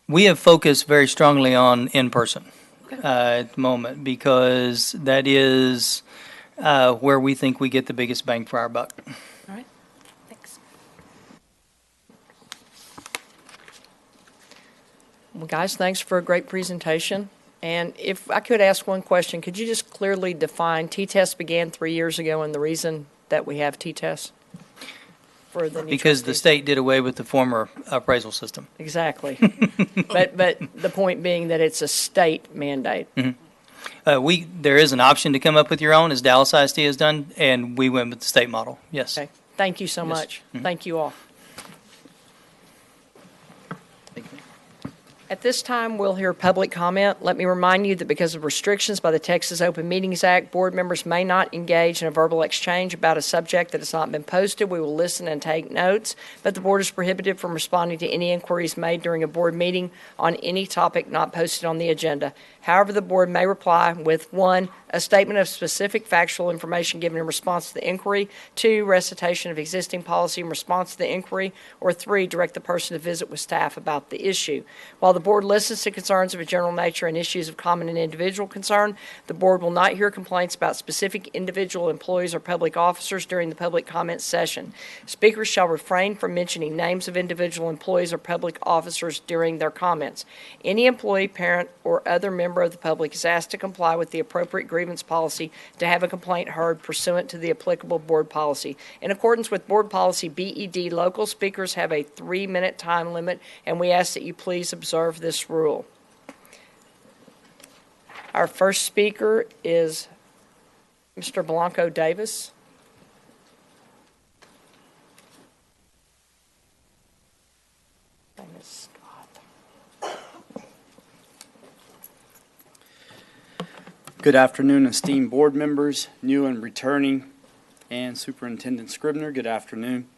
We have focused very strongly on in-person at the moment, because that is where we think we get the biggest bang for our buck. All right. Thanks. Well, guys, thanks for a great presentation. And if I could ask one question, could you just clearly define, T-tests began 3 years ago, and the reason that we have T-tests for the new Because the trustees? state did away with the former appraisal system. Exactly. But the point being that it's a state mandate. There is an option to come up with your own, as Dallas ISD has done, and we went with the state model, yes. Okay. Thank you so Yes. much. Thank you all. At this time, we'll hear public comment. Let me remind you that because of restrictions by the Texas Open Meetings Act, board members may not engage in a verbal exchange about a subject that has not been posted. We will listen and take notes, but the board is prohibited from responding to any inquiries made during a board meeting on any topic not posted on the agenda. However, the board may reply with 1, a statement of specific factual information given in response to the inquiry, 2, recitation of existing policy in response to the inquiry, or 3, direct the person to visit with staff about the issue. While the board listens to concerns of a general nature and issues of common and individual concern, the board will not hear complaints about specific individual employees or public officers during the public comment session. Speakers shall refrain from mentioning names of individual employees or public officers during their comments. Any employee, parent, or other member of the public is asked to comply with the appropriate grievance policy to have a complaint heard pursuant to the applicable board policy. In accordance with board policy BED, local speakers have a 3-minute time limit, and we ask that you please observe this rule. Our first speaker is Mr. Blanco Davis. Good afternoon, esteemed board members, new and returning, and Superintendent Scribner, good afternoon.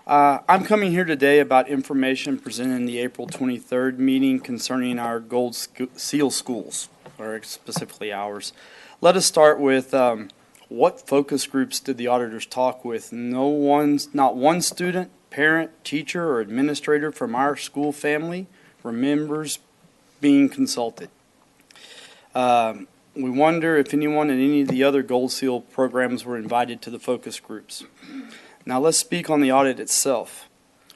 I'm coming here today about information presented in the April 23rd meeting concerning our Gold Seal schools, or specifically ours. Let us start with what focus groups did the auditors talk with? Not one student, parent, teacher, or administrator from our school family were members being consulted. We wonder if anyone in any of the other Gold Seal programs were invited to the focus groups. Now let's speak on the audit itself.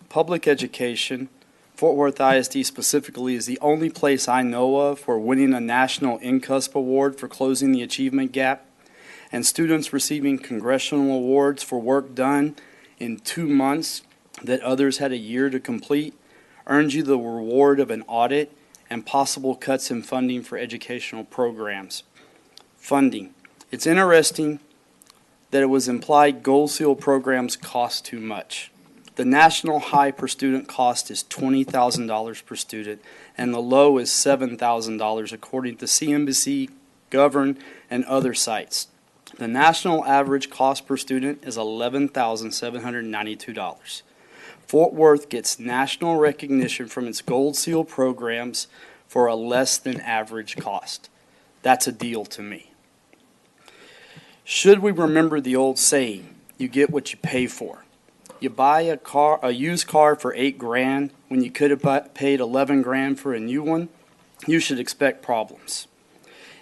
Public education, Fort Worth ISD specifically, is the only place I know of for winning a National NCUSP award for closing the achievement gap, and students receiving congressional awards for work done in 2 months that others had a year to complete, earns you the reward of an audit and possible cuts in funding for educational programs. Funding. It's interesting that it was implied Gold Seal programs cost too much. The national high per student cost is $20,000 per student, and the low is $7,000 according to CNBC, Govern, and other sites. The national average cost per student is $11,792. Fort Worth gets national recognition from its Gold Seal programs for a less than average cost. That's a deal to me. Should we remember the old saying, you get what you pay for? You buy a used car for $8,000 when you could have paid $11,000 for a new one, you should expect problems.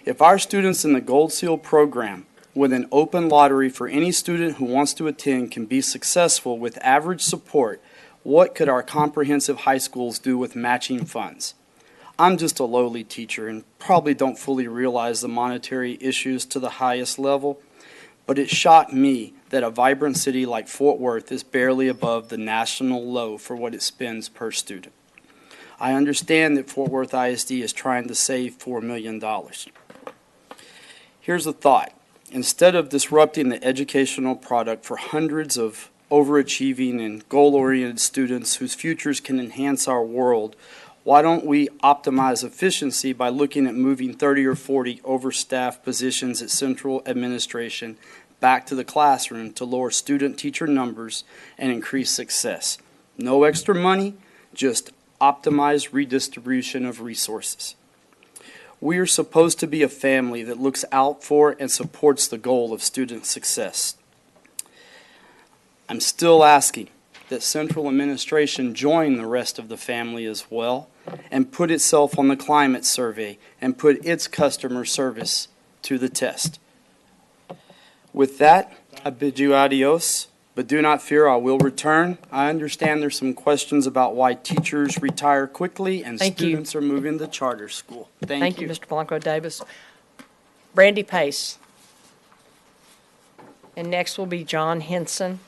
If our students in the Gold Seal program with an open lottery for any student who wants to attend can be successful with average support, what could our comprehensive high schools do with matching funds? I'm just a lowly teacher and probably don't fully realize the monetary issues to the highest level, but it shocked me that a vibrant city like Fort Worth is barely above the national low for what it spends per student. I understand that Fort Worth ISD is trying to save $4 million. Here's a thought. Instead of disrupting the educational product for hundreds of overachieving and goal-oriented students whose futures can enhance our world, why don't we optimize efficiency by looking at moving 30 or 40 overstaffed positions at central administration back to the classroom to lower student-teacher numbers and increase success? No extra money, just optimized redistribution of resources. We are supposed to be a family that looks out for and supports the goal of student success. I'm still asking that central administration join the rest of the family as well and put itself on the climate survey and put its customer service to the test. With that, I bid you adios, but do not fear, I will return. I understand there's some questions about why teachers retire quickly and students are moving to charter school. Thank you. Mr. Blanco Davis. Brandy Pace. And next will be John Henson.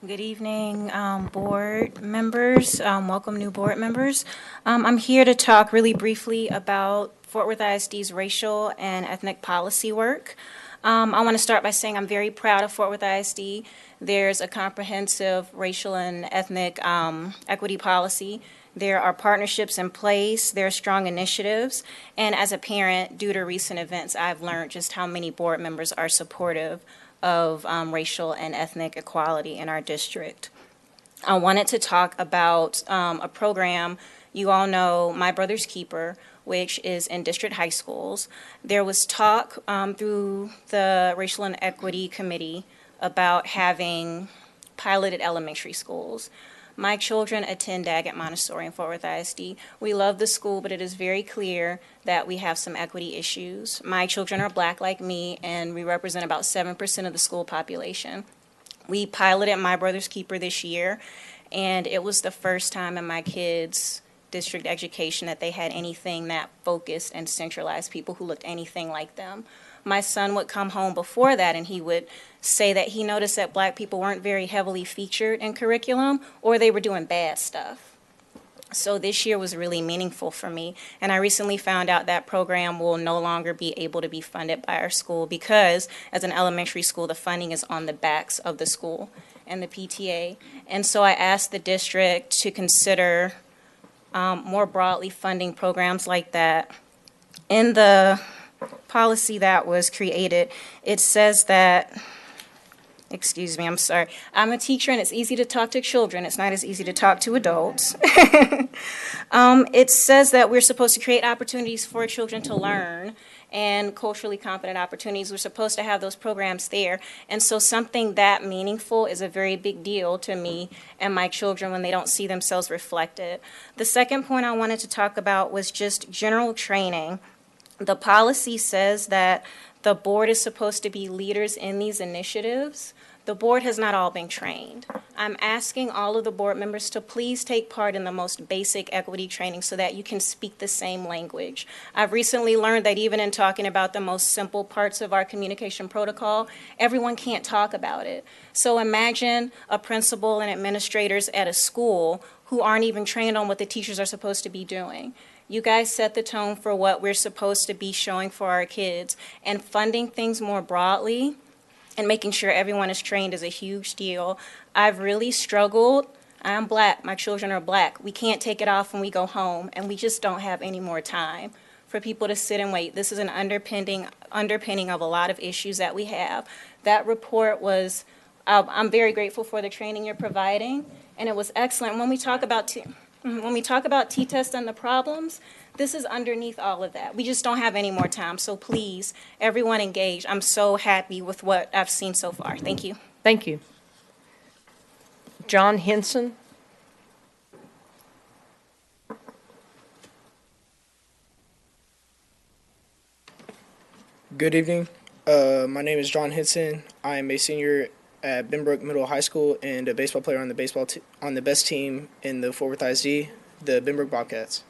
Good evening, board members. Welcome, new board members. I'm here to talk really briefly about Fort Worth ISD's racial and ethnic policy work. I want to start by saying I'm very proud of Fort Worth ISD. There's a comprehensive racial and ethnic equity policy There are partnerships in place, there are strong initiatives, and as a parent, due to recent events, I've learned just how many board members are supportive of racial and ethnic equality in our district. I wanted to talk about a program. You all know My Brother's Keeper, which is in district high schools. There was talk through the Racial and Equity Committee about having piloted elementary schools. My children attend Daggett Montessori in Fort Worth ISD. We love the school, but it is very clear that we have some equity issues. My children are Black like me, and we represent about 7% of the school population. We piloted My Brother's Keeper this year, and it was the first time in my kids' district education that they had anything that focused and centralized people who looked anything like them. My son would come home before that and he would say that he noticed that Black people weren't very heavily featured in curriculum, or they were doing bad stuff. So this year was really meaningful for me, and I recently found out that program will no longer be able to be funded by our school because, as an elementary school, the funding is on the backs of the school and the PTA. And so I asked the district to consider more broadly funding programs like that. In the policy that was created, it says that, excuse me, I'm sorry. I'm a teacher and it's easy to talk to children. It's not as easy to talk to adults. It says that we're supposed to create opportunities for children to learn and culturally competent opportunities. We're supposed to have those programs there. And so something that meaningful is a very big deal to me and my children when they don't see themselves reflected. The second point I wanted to talk about was just general training. The policy says that the board is supposed to be leaders in these initiatives. The board has not all been trained. I'm asking all of the board members to please take part in the most basic equity training so that you can speak the same language. I've recently learned that even in talking about the most simple parts of our communication protocol, everyone can't talk about it. So imagine a principal and administrators at a school who aren't even trained on what the teachers are supposed to be doing. You guys set the tone for what we're supposed to be showing for our kids, and funding things more broadly and making sure everyone is trained is a huge deal. I've really struggled. I'm Black. My children are Black. We can't take it off when we go home, and we just don't have any more time for people to sit and wait. This is an underpinning of a lot of issues that we have. That report was, I'm very grateful for the training you're providing, and it was excellent. When we talk about T-test and the problems, this is underneath all of that. We just don't have any more time. So please, everyone engage. I'm so happy with what I've seen so far. Thank you. Thank you. John Henson. Good evening. My name is John Henson. I am a senior at Benbrook Middle High School and a baseball player on the best team in the Fort Worth ISD, the Benbrook Bobcats.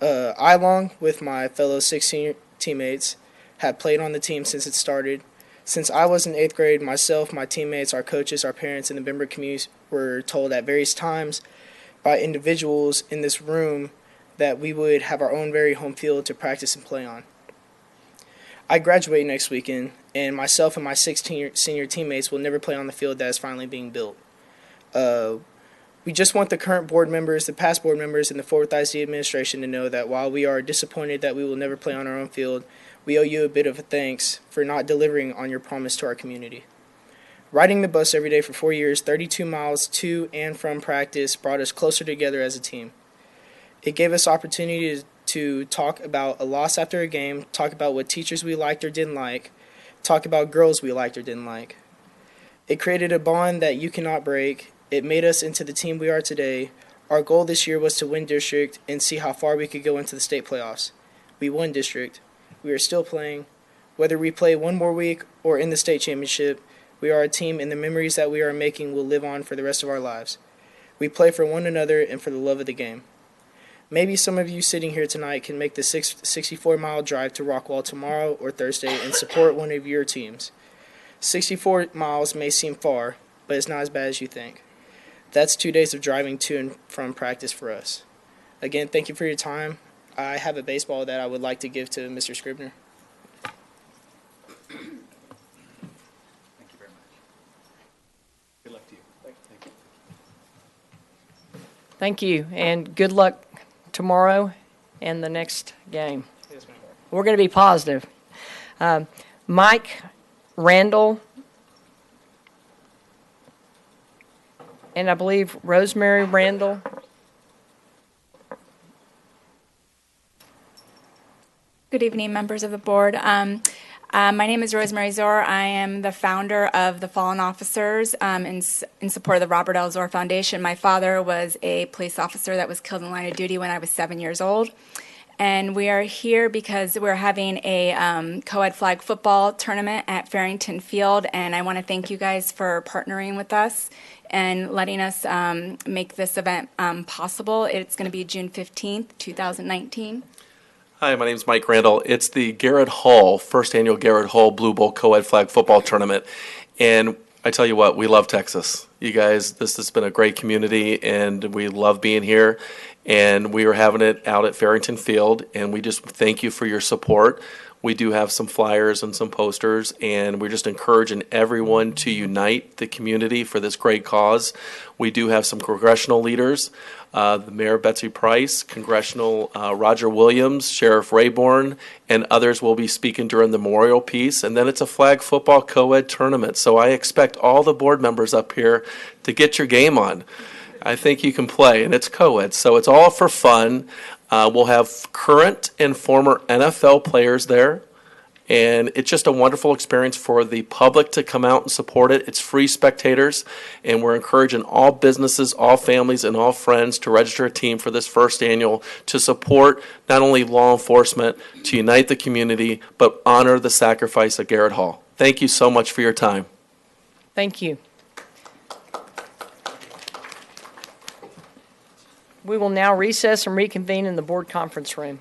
I, along with my fellow 6 senior teammates, have played on the team since it started. Since I was in 8th grade, myself, my teammates, our coaches, our parents, and the Benbrook community were told at various times by individuals in this room that we would have our own very home field to practice and play on. I graduate next weekend, and myself and my 6 senior teammates will never play on the field that is finally being built. We just want the current board members, the past board members, and the Fort Worth ISD administration to know that while we are disappointed that we will never play on our own field, we owe you a bit of a thanks for not delivering on your promise to our community. Riding the bus every day for 4 years, 32 miles to and from practice, brought us closer together as a team. It gave us opportunity to talk about a loss after a game, talk about what teachers we liked or didn't like, talk about girls we liked or didn't like. It created a bond that you cannot break. It made us into the team we are today. Our goal this year was to win district and see how far we could go into the state playoffs. We won district. We are still playing. Whether we play one more week or in the state championship, we are a team, and the memories that we are making will live on for the rest of our lives. We play for one another and for the love of the game. Maybe some of you sitting here tonight can make the 64-mile drive to Rockwall tomorrow or Thursday and support one of your teams. 64 miles may seem far, but it's not as bad as you think. That's 2 days of driving to and from practice for us. Again, thank you for your time. I have a baseball that I would like to give to Mr. Scribner. Thank you very much. Good luck to you. Thank you. Thank you, and good luck tomorrow and the next game. Yes, ma'am. We're going to be positive. Mike Randall, and I believe Rosemary Randall. Good evening, members of the board. My name is Rosemary Zor. I am the founder of the Fallen Officers in support of the Robert L. Zor Foundation. My father was a police officer that was killed in the line of duty when I was 7 years old. And we are here because we're having a co-ed flag football tournament at Farrington Field. And I want to thank you guys for partnering with us and letting us make this event possible. It's going to be June 15th, 2019. Hi, my name is Mike Randall. It's the Garrett Hall, first annual Garrett Hall Blue Bowl Co-ed Flag Football Tournament. And I tell you what, we love Texas. You guys, this has been a great community, and we love being here. And we are having it out at Farrington Field, and we just thank you for your support. We do have some flyers and some posters, and we're just encouraging everyone to unite the community for this great cause. We do have some congressional leaders, the Mayor Betsy Price, Congressional Roger Williams, Sheriff Rayborn, and others will be speaking during the memorial piece. And then it's a flag football co-ed tournament, so I expect all the board members up here to get your game on. I think you can play, and it's co-ed, so it's all for fun. We'll have current and former NFL players there, and it's just a wonderful experience for the public to come out and support it. It's free spectators, and we're encouraging all businesses, all families, and all friends to register a team for this first annual to support not only law enforcement, to unite the community, but honor the sacrifice of Garrett Hall. Thank you so much for your time. Thank you. We will now recess and reconvene in the board conference room.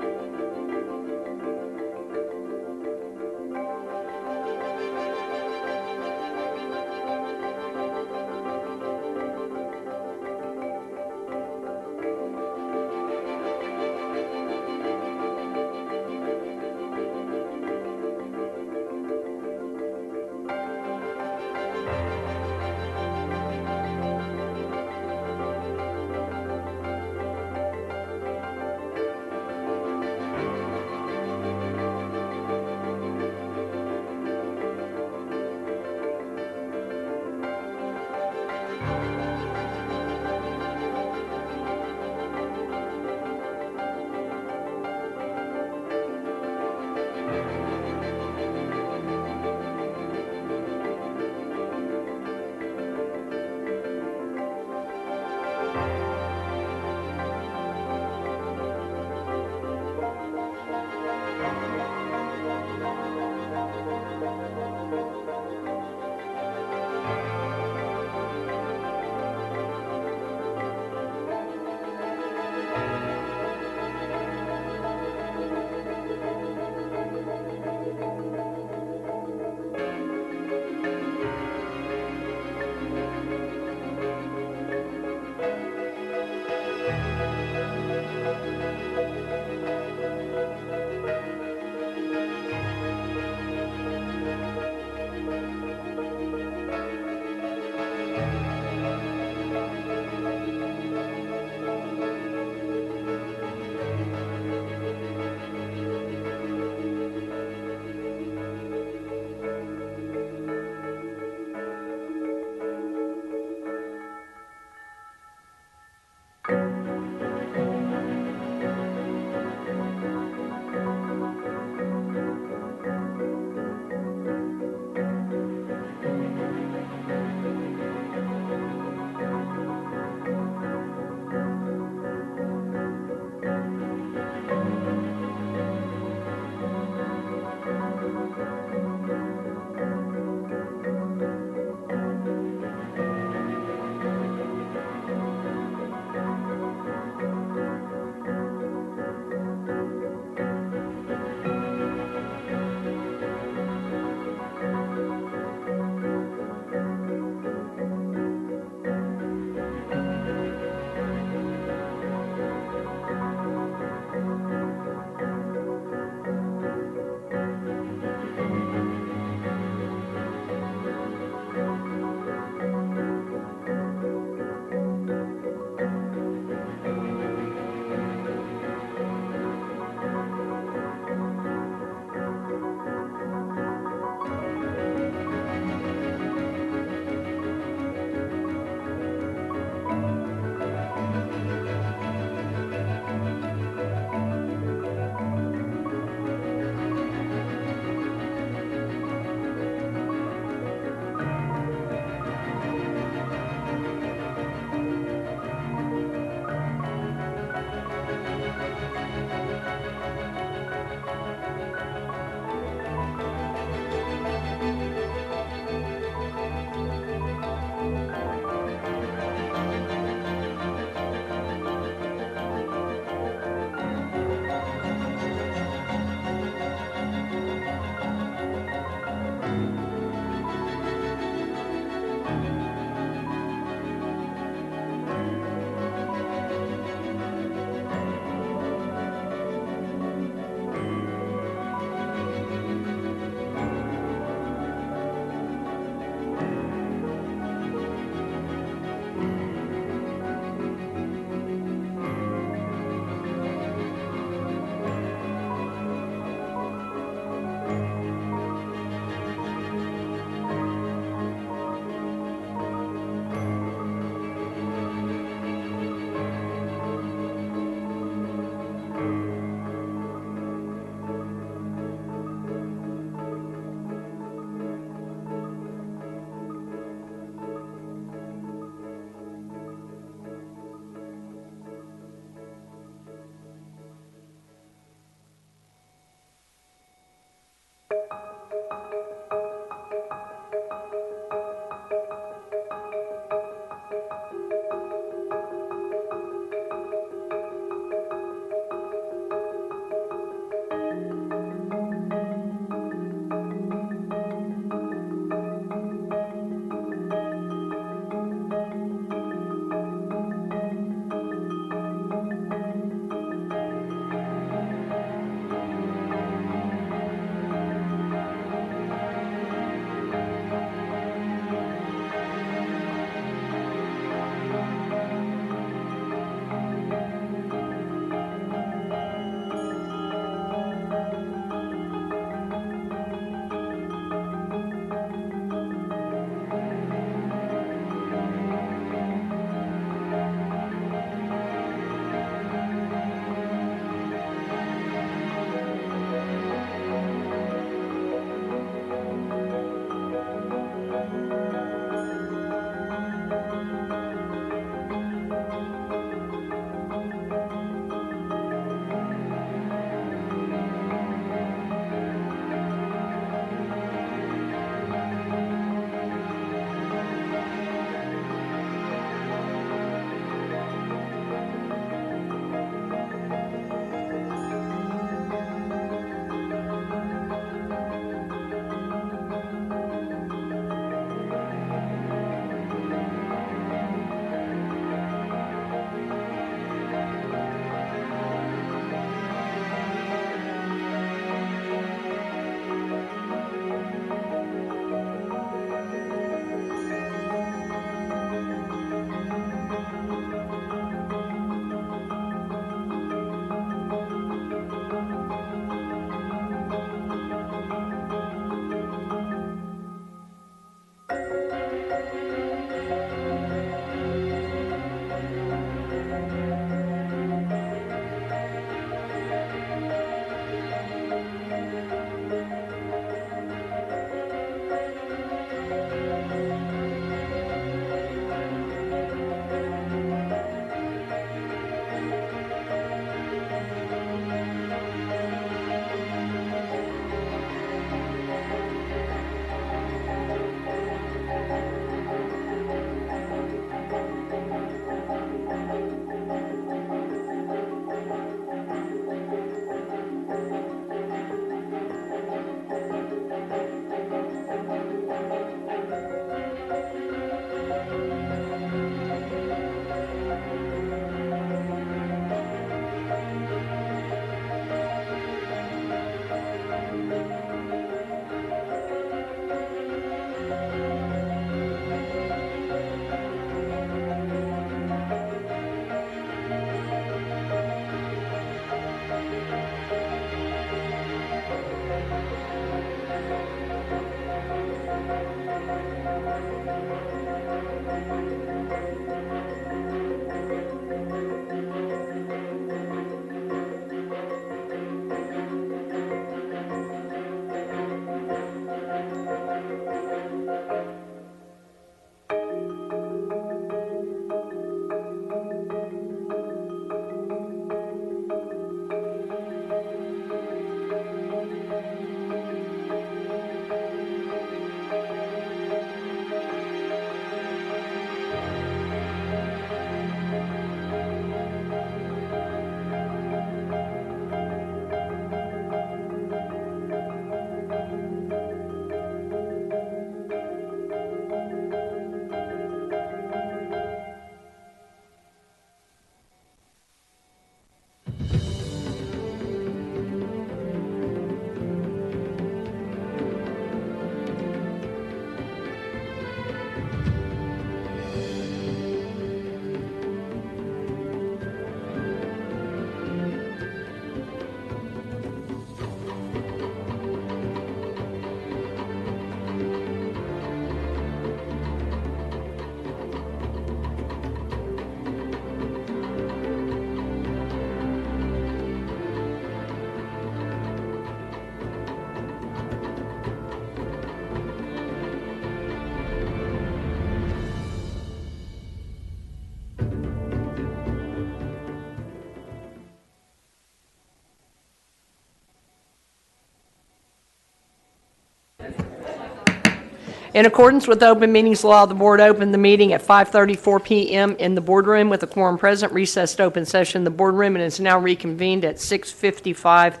In accordance with the Open Meetings Law, the board opened the meeting at 5:34 PM in the boardroom with a quorum present, recessed open session in the boardroom, and is now reconvened at 6:55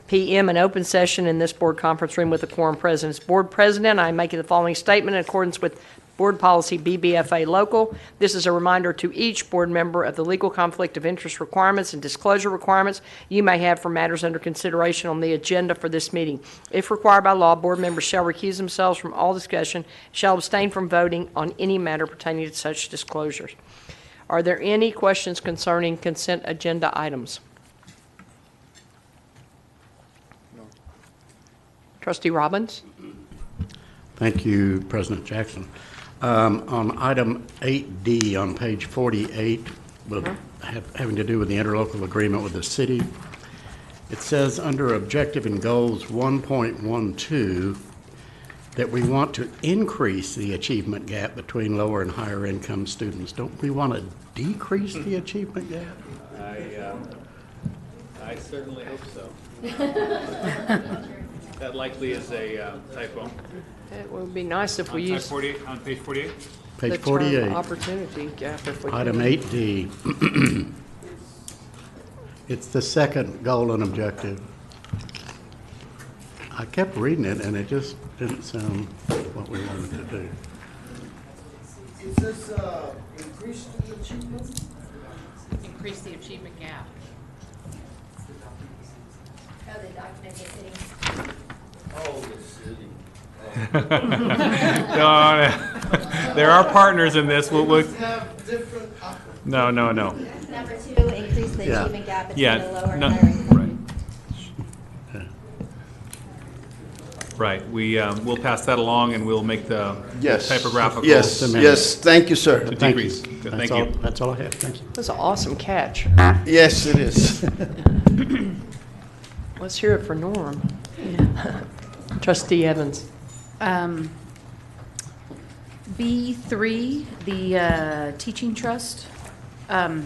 PM in open session in this board conference room with a quorum present. As board president, I am making the following statement in accordance with Board Policy BBFA Local. This is a reminder to each board member of the legal conflict of interest requirements and disclosure requirements you may have for matters under consideration on the agenda for this meeting. If required by law, board members shall recuse themselves from all discussion, shall abstain from voting on any matter pertaining to such disclosures. Are there any questions concerning consent agenda items? No. Trustee Robbins? Thank you, President Jackson. On item 8D on page 48, having to do with the interlocal agreement with the city, it says under objective and goals 1.12 that we want to increase the achievement gap between lower and higher income students. Don't we want to decrease the achievement gap? I certainly hope so. That likely is a typo. It would be nice if we used On page 48? Page the term 48. opportunity gap if we Item could. 8D. It's the second goal and objective. I kept reading it, and it just didn't sound what we wanted to do. Is this increase the achievement? Increase the achievement gap. Oh, the document is sitting. Oh, the city. No, there are partners in this. We'll have different no. Number 2, increase the Yeah. achievement gap between Yeah, the lower and no, higher income. Right. We'll pass that along, and we'll make the Yes. typographical. Yes, yes, thank you, sir. To Thank you. decrease. Good, That's thank all- you. That's all I have. Thank you. That's an awesome catch. Yes, it is. Let's hear it for Norm. Trustee Evans. B3, the teaching trust. I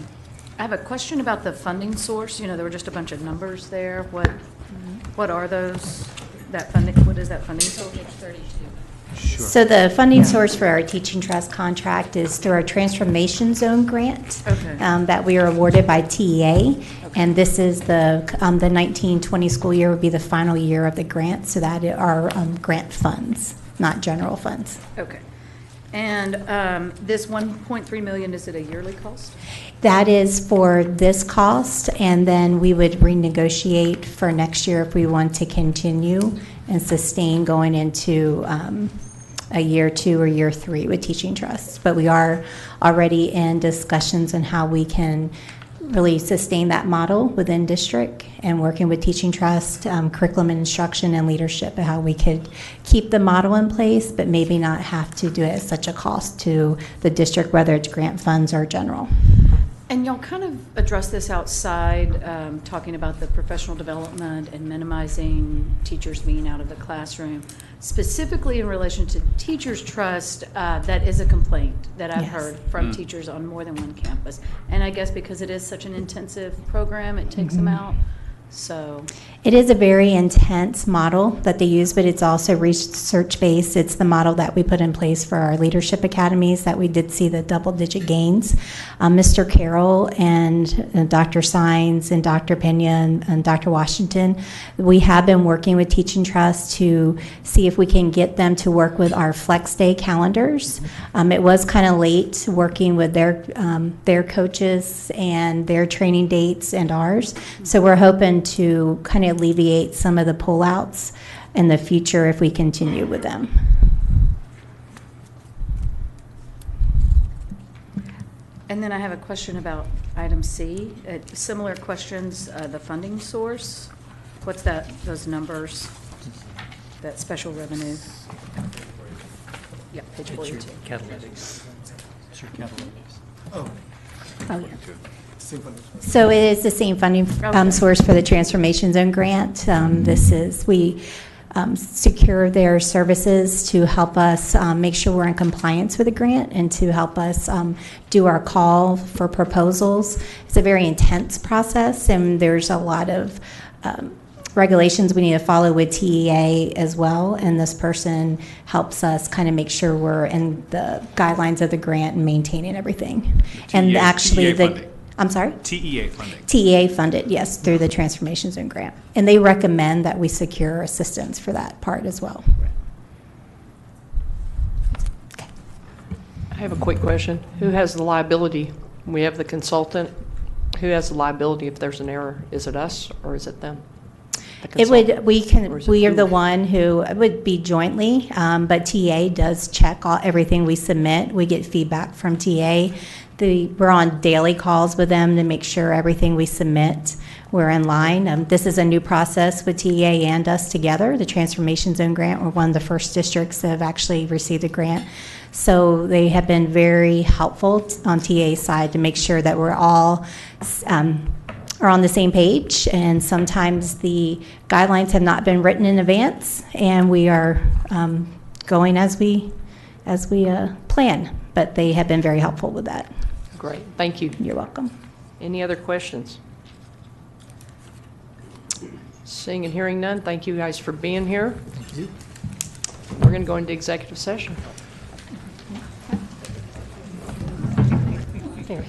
have a question about the funding source. You know, there were just a bunch of numbers there. What are those? That funding, what is that funding source? Page 32. So the funding source for our teaching trust contract is through our Transformation Zone grant that we are awarded by TEA. And this is the 1920 school year would be the final year of the grant, so that are grant funds, not general funds. Okay. And this 1.3 million, is it a yearly cost? That is for this cost, and then we would renegotiate for next year if we want to continue and sustain going into a year 2 or year 3 with teaching trusts. But we are already in discussions on how we can really sustain that model within district and working with teaching trust, curriculum and instruction and leadership, and how we could keep the model in place, but maybe not have to do it at such a cost to the district, whether it's grant funds or general. And y'all kind of address this outside, talking about the professional development and minimizing teachers being out of the classroom. Specifically in relation to Teachers Trust, that is a complaint that I've heard from teachers on more than one campus. And I guess because it is such an intensive program, it takes them out. So it is a very intense model that they use, but it's also research-based. It's the model that we put in place for our leadership academies that we did see the double-digit gains. Mr. Carroll and Dr. Sines and Dr. Pena and Dr. Washington, we have been working with Teaching Trust to see if we can get them to work with our Flex Day calendars. It was kind of late working with their coaches and their training dates and ours. So we're hoping to kind of alleviate some of the pullouts in the future if we continue with them. And then I have a question about item C. Similar questions, the funding source. What's that, those numbers, that special revenue? Yep, page 42. Catalytics. It's your catalytics. Oh, yeah. So it is the same funding source for the Transformation Zone grant. We secure their services to help us make sure we're in compliance with the grant and to help us do our call for proposals. It's a very intense process, and there's a lot of regulations we need to follow with TEA as well, and this person helps us kind of make sure we're in the guidelines of the grant and maintaining everything. And actually, I'm sorry? TEA funding. TEA funded, yes, through the Transformation Zone grant. And they recommend that we secure assistance for that part as well. I have a quick question. Who has the liability? We have the consultant. Who has the liability if there's an error? Is it us or is it them? We are the one who, it would be jointly, but TA does check everything we submit. We get feedback from TA. We're on daily calls with them to make sure everything we submit, we're in line. This is a new process with TA and us together. The Transformation Zone grant, we're one of the first districts that have actually received a grant. So they have been very helpful on TA's side to make sure that we're all are on the same page, and sometimes the guidelines have not been written in advance, and we are going as we plan, but they have been very helpful with that. Great, thank you. You're welcome. Any other questions? Seeing and hearing none, thank you guys for being here. Thank you. We're going to go into executive session. Here.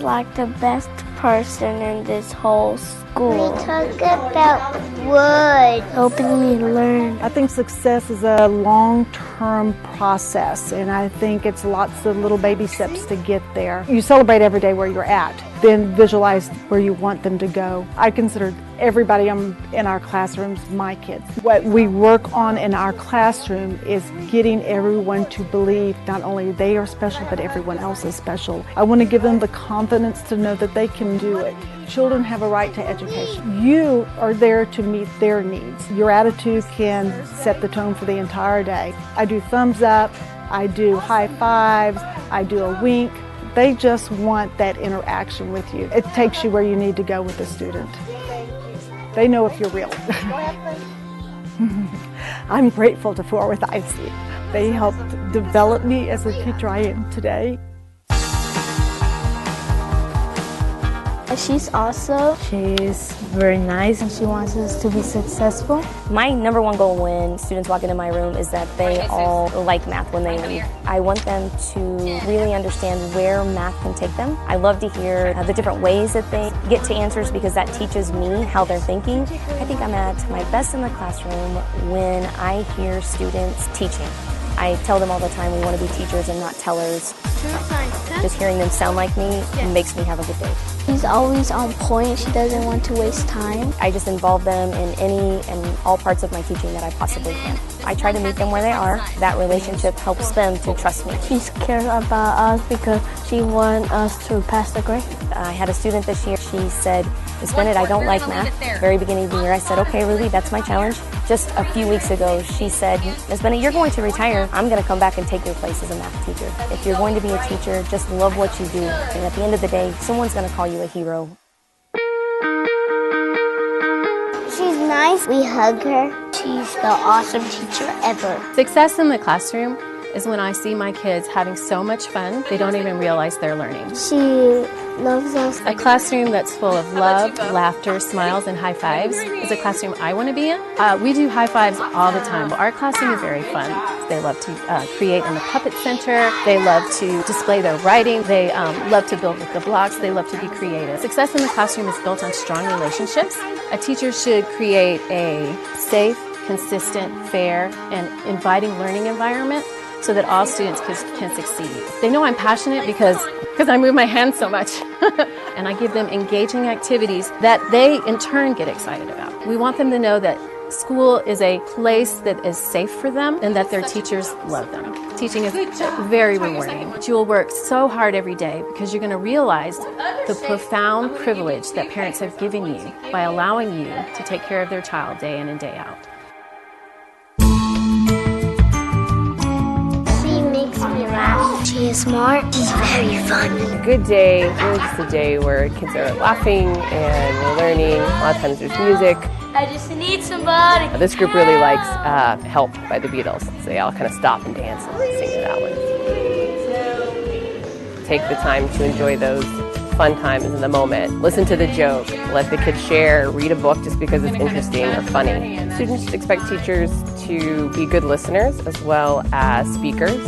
like the best person in this whole school. We talk about wood. Helping me learn. I think success is a long-term process, and I think it's lots of little baby steps to get there. You celebrate every day where you're at, then visualize where you want them to go. I consider everybody in our classrooms my kids. What we work on in our classroom is getting everyone to believe not only they are special, but everyone else is special. I want to give them the confidence to know that they can do it. Children have a right to education. You are there to meet their needs. Your attitude can set the tone for the entire day. I do thumbs up, I do high fives, I do a wink. They just want that interaction with you. It takes you where you need to go with the student. They know if you're real. I'm grateful to Fort Worth ISD. They helped develop me as the teacher I am today. She's awesome. She's very nice and she wants us to be successful. My number one goal when students walk into my room is that they all like math when they leave. I want them to really understand where math can take them. I love to hear the different ways that they get to answers because that teaches me how they're thinking. I think I'm at my best in the classroom when I hear students teaching. I tell them all the time we want to be teachers and not tellers. Just hearing them sound like me makes me have a good day. She's always on point. She doesn't want to waste time. I just involve them in any and all parts of my teaching that I possibly can. I try to meet them where they are. That relationship helps them to trust me. She cares about us because she wants us to pass the grade. I had a student this year. She said, Ms. Bennett, I don't like math. Very beginning of the year, I said, okay, Ruby, that's my challenge. Just a few weeks ago, she said, Ms. Bennett, you're going to retire. I'm going to come back and take your place as a math teacher. If you're going to be a teacher, just love what you do. And at the end of the day, someone's going to call you a hero. She's nice. We hug her. She's the awesome teacher ever. Success in the classroom is when I see my kids having so much fun, they don't even realize they're learning. She loves us. A classroom that's full of love, laughter, smiles, and high fives is a classroom I want to be in. We do high fives all the time. Our classroom is very fun. They love to create in the puppet center. They love to display their writing. They love to build with the blocks. They love to be creative. Success in the classroom is built on strong relationships. A teacher should create a safe, consistent, fair, and inviting learning environment so that all students can succeed. They know I'm passionate because I move my hands so much. And I give them engaging activities that they in turn get excited about. We want them to know that school is a place that is safe for them and that their teachers love them. Teaching is very rewarding. You'll work so hard every day because you're going to realize the profound privilege that parents have given you by allowing you to take care of their child day in and day out. She is smart. She's very fun. A good day is really just a day where kids are laughing and we're learning. A lot of times there's music. I just need somebody. This group really likes Help by the Beatles. So they all kind of stop and dance and sing to that one. Take the time to enjoy those fun times in the moment. Listen to the joke. Let the kids share. Read a book just because it's interesting or funny. Students expect teachers to be good listeners as well as speakers.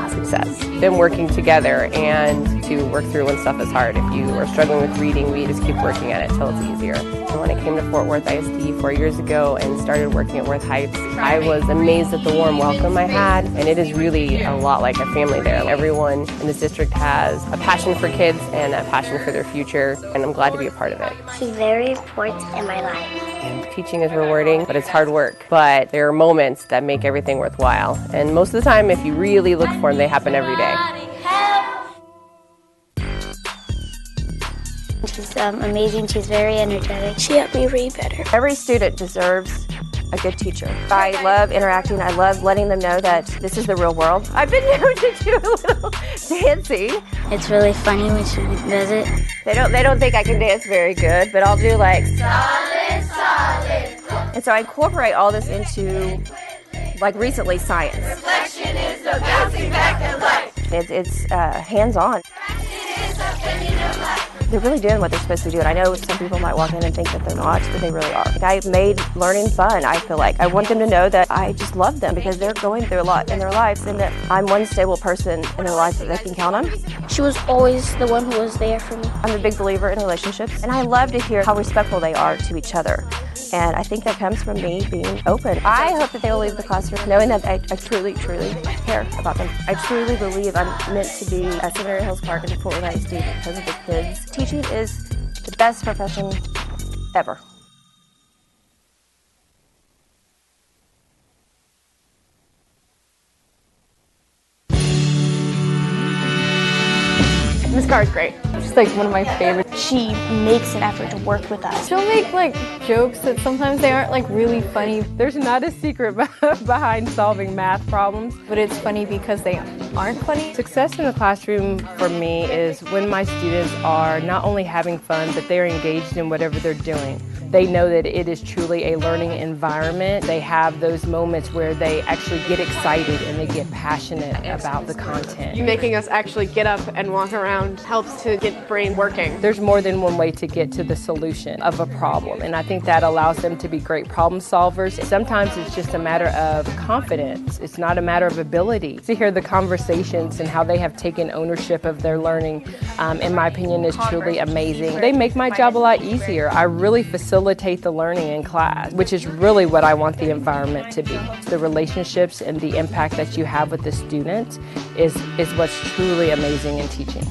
Success. Them working together and to work through when stuff is hard. If you are struggling with reading, we just keep working at it until it's easier. When I came to Fort Worth ISD 4 years ago and started working at Worth Heights, I was amazed at the warm welcome I had, and it is really a lot like a family there. Everyone in this district has a passion for kids and a passion for their future, and I'm glad to be a part of it. She's very important in my life. And teaching is rewarding, but it's hard work. But there are moments that make everything worthwhile. And most of the time, if you really look for them, they happen every day. She's amazing. She's very energetic. She helped me read better. Every student deserves a good teacher. I love interacting. I love letting them know that this is the real world. I've been known to do a little dancing. It's really funny when she does it. They don't think I can dance very good, but I'll do like solid, solid. And so I incorporate all this into, like recently, science. Reflection is the bouncing back of life. It's hands-on. It is the bending of life. they're really doing what they're supposed to do. And I know some people might walk in and think that they're not, but they really are. Like, I made learning fun. I feel like I want them to know that I just love them because they're going through a lot in their lives, and that I'm one stable person in their life that they can count on. She was always the one who was there for me. I'm a big believer in relationships, and I love to hear how respectful they are to each other. And I think that comes from me being open. I hope that they will leave the classroom knowing that I truly, truly care about them. I truly believe I'm meant to be at Seminary Hills Park and Fort Worth ISD because of the kids. Teaching is the best profession ever. Miss Carr is great. She's like one of my favorites. She makes an effort to work with us. She'll make like jokes that sometimes they aren't like really funny. There's not a secret behind solving math problems, But it's funny because they aren't funny. Success in the classroom for me is when my students are not only having fun, but they're engaged in whatever they're doing. They know that it is truly a learning environment. They have those moments where they actually get excited and they get passionate about the content. You making us actually get up and walk around helps to get brain working. There's more than one way to get to the solution of a problem, and I think that allows them to be great problem solvers. Sometimes it's just a matter of confidence. It's not a matter of ability. To hear the conversations and how they have taken ownership of their learning, in my opinion, is truly amazing. They make my job a lot easier. I really facilitate the learning in class, which is really what I want the environment to be. The relationships and the impact that you have with the students is what's truly amazing in teaching.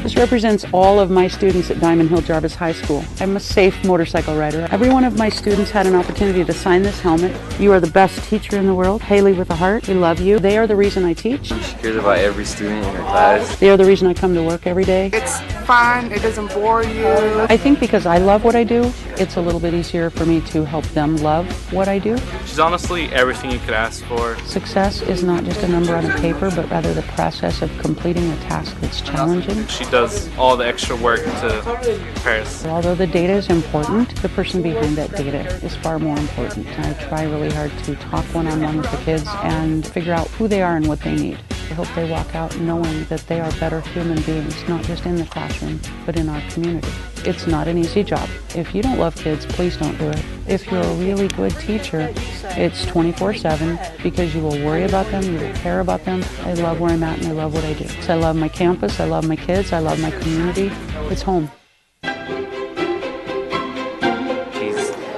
This represents all of my students at Diamond Hill Jarvis High School. I'm a safe motorcycle rider. Every one of my students had an opportunity to sign this helmet. You are the best teacher in the world. Haley with a heart, we love you. They are the reason I teach. She cares about every student in her class. They are the reason I come to work every day. It's fun, it doesn't bore you. I think because I love what I do, it's a little bit easier for me to help them love what I do. She's honestly everything you could ask for. Success is not just a number on a paper, but rather the process of completing a task that's challenging. She does all the extra work to prepare us. Although the data is important, the person behind that data is far more important. I try really hard to talk one-on-one with the kids and figure out who they are and what they need. I hope they walk out knowing that they are better human beings, not just in the classroom, but in our community. It's not an easy job. If you don't love kids, please don't do it. If you're a really good teacher, it's 24/7 because you will worry about them, you will care about them. I love where I'm at and I love what I do. So I love my campus, I love my kids, I love my community. It's home.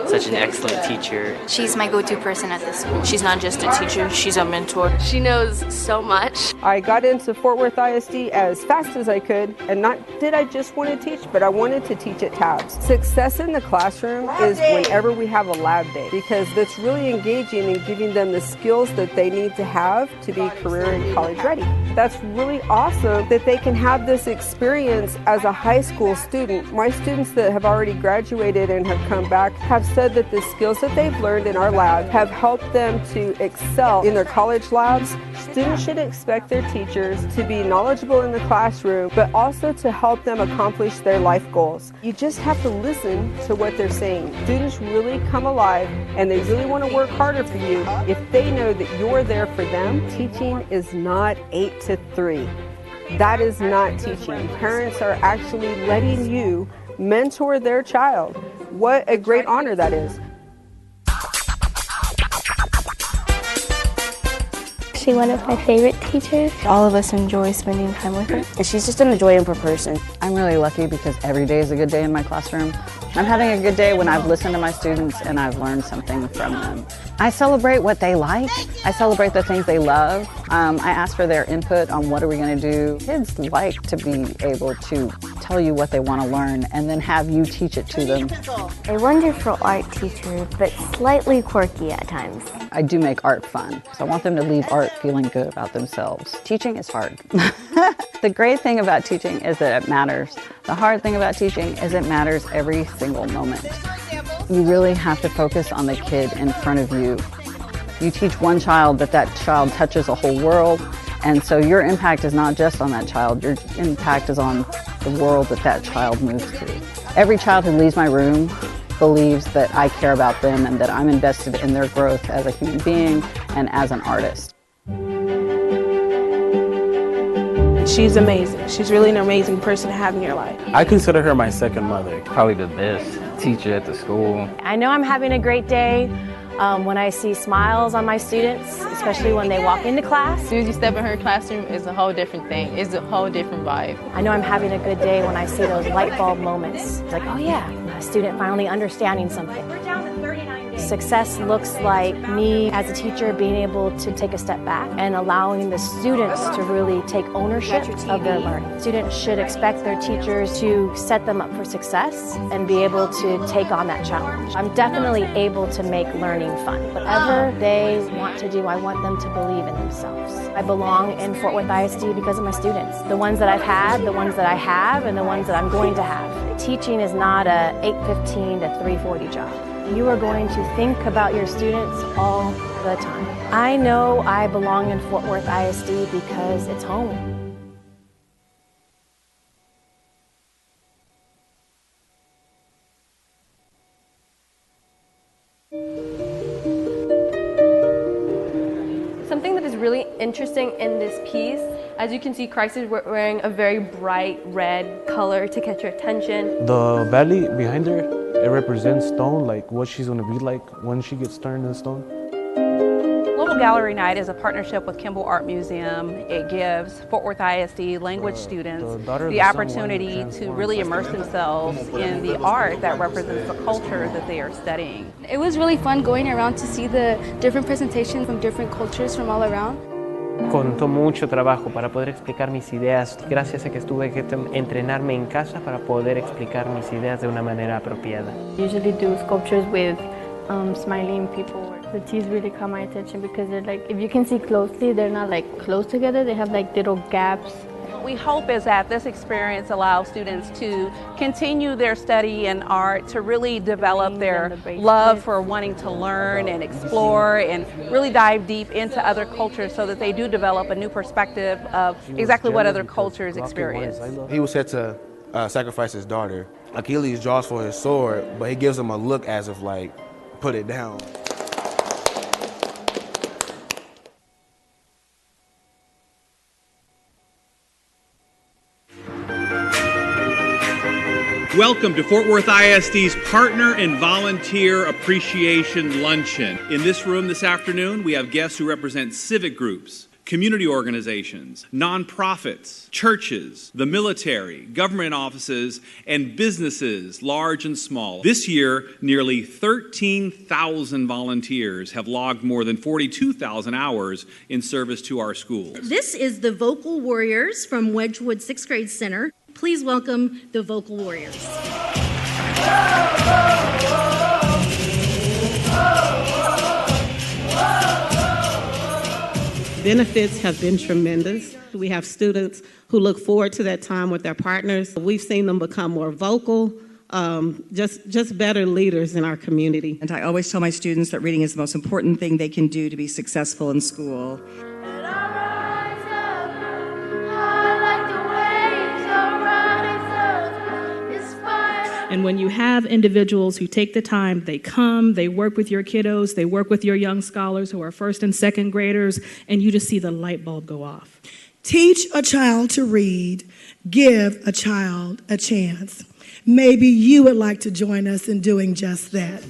Such an excellent teacher. She's my go-to person at the school. She's not just a teacher, she's a mentor. She knows so much. I got into Fort Worth ISD as fast as I could, and not did I just want to teach, but I wanted to teach at TABS. Success in the classroom is whenever we have a lab day, because that's really engaging and giving them the skills that they need to have to be career and college ready. That's really awesome that they can have this experience as a high school student. My students that have already graduated and have come back have said that the skills that they've learned in our lab have helped them to excel in their college labs. Students should expect their teachers to be knowledgeable in the classroom, but also to help them accomplish their life goals. You just have to listen to what they're saying. Students really come alive and they really want to work harder for you if they know that you're there for them. Teaching is not 8 to 3. That is not teaching. Parents are actually letting you mentor their child. What a great honor that is. She's one of my favorite teachers. All of us enjoy spending time with her. And she's just an enjoyable person. I'm really lucky because every day is a good day in my classroom. I'm having a good day when I've listened to my students and I've learned something from them. I celebrate what they like. I celebrate the things they love. I ask for their input on what are we going to do. Kids like to be able to tell you what they want to learn and then have you teach it to them. A wonderful art teacher, but slightly quirky at times. I do make art fun, so I want them to leave art feeling good about themselves. Teaching is hard. The great thing about teaching is that it matters. The hard thing about teaching is it matters every single moment. You really have to focus on the kid in front of you. You teach one child, but that child touches a whole world, and so your impact is not just on that child, your impact is on the world that that child moves through. Every child who leaves my room believes that I care about them and that I'm invested in their growth as a human being and as an artist. She's amazing. She's really an amazing person to have in your life. I consider her my second mother. Probably the best teacher at the school. I know I'm having a great day when I see smiles on my students, especially when they walk into class. As soon as you step in her classroom, it's a whole different thing. It's a whole different vibe. I know I'm having a good day when I see those light bulb moments. It's like, oh yeah, a student finally understanding something. Success looks like me as a teacher being able to take a step back and allowing the students to really take ownership of their learning. Students should expect their teachers to set them up for success and be able to take on that challenge. I'm definitely able to make learning fun. Whatever they want to do, I want them to believe in themselves. I belong in Fort Worth ISD because of my students. The ones that I've had, the ones that I have, and the ones that I'm going to have. Teaching is not a 8:15 to 3:40 job. You are going to think about your students all the time. I know I belong in Fort Worth ISD because it's home. Something that is really interesting in this piece, as you can see, Christ is wearing a very bright red color to catch your attention. The valley behind her, it represents stone, like what she's going to be like when she gets turned into stone. Global Gallery Night is a partnership with Kimball Art Museum. It gives Fort Worth ISD language students the opportunity to really immerse themselves in the art that represents the culture that they are studying. It was really fun going around to see the different presentations from different cultures from all around. Costó mucho trabajo para poder explicar mis ideas, gracias a que tuve que entrenarme en casa para poder explicar mis ideas de una manera apropiada. Usually do sculptures with smiling people. The teeth really caught my attention because they're like, if you can see closely, they're not like close together, they have like little gaps. What we hope is that this experience allows students to continue their study in art, to really develop their love for wanting to learn and explore and really dive deep into other cultures so that they do develop a new perspective of exactly what other cultures experience. He was set to sacrifice his daughter. Achilles draws for his sword, but he gives him a look as if like, put it down. Welcome to Fort Worth ISD's Partner and Volunteer Appreciation Luncheon. In this room this afternoon, we have guests who represent civic groups, community organizations, nonprofits, churches, the military, government offices, and businesses, large and small. This year, nearly 13,000 volunteers have logged more than 42,000 hours in service to our schools. This is the Vocal Warriors from Wedgwood 6th Grade Center. Please welcome the Vocal Warriors. Benefits have been tremendous. We have students who look forward to that time with their partners. We've seen them become more vocal, just better leaders in our community. And I always tell my students that reading is the most important thing they can do to be successful in school. And when you have individuals who take the time, they come, they work with your kiddos, they work with your young scholars who are first and second graders, and you just see the light bulb go off. Teach a child to read, give a child a chance. Maybe you would like to join us in doing just that.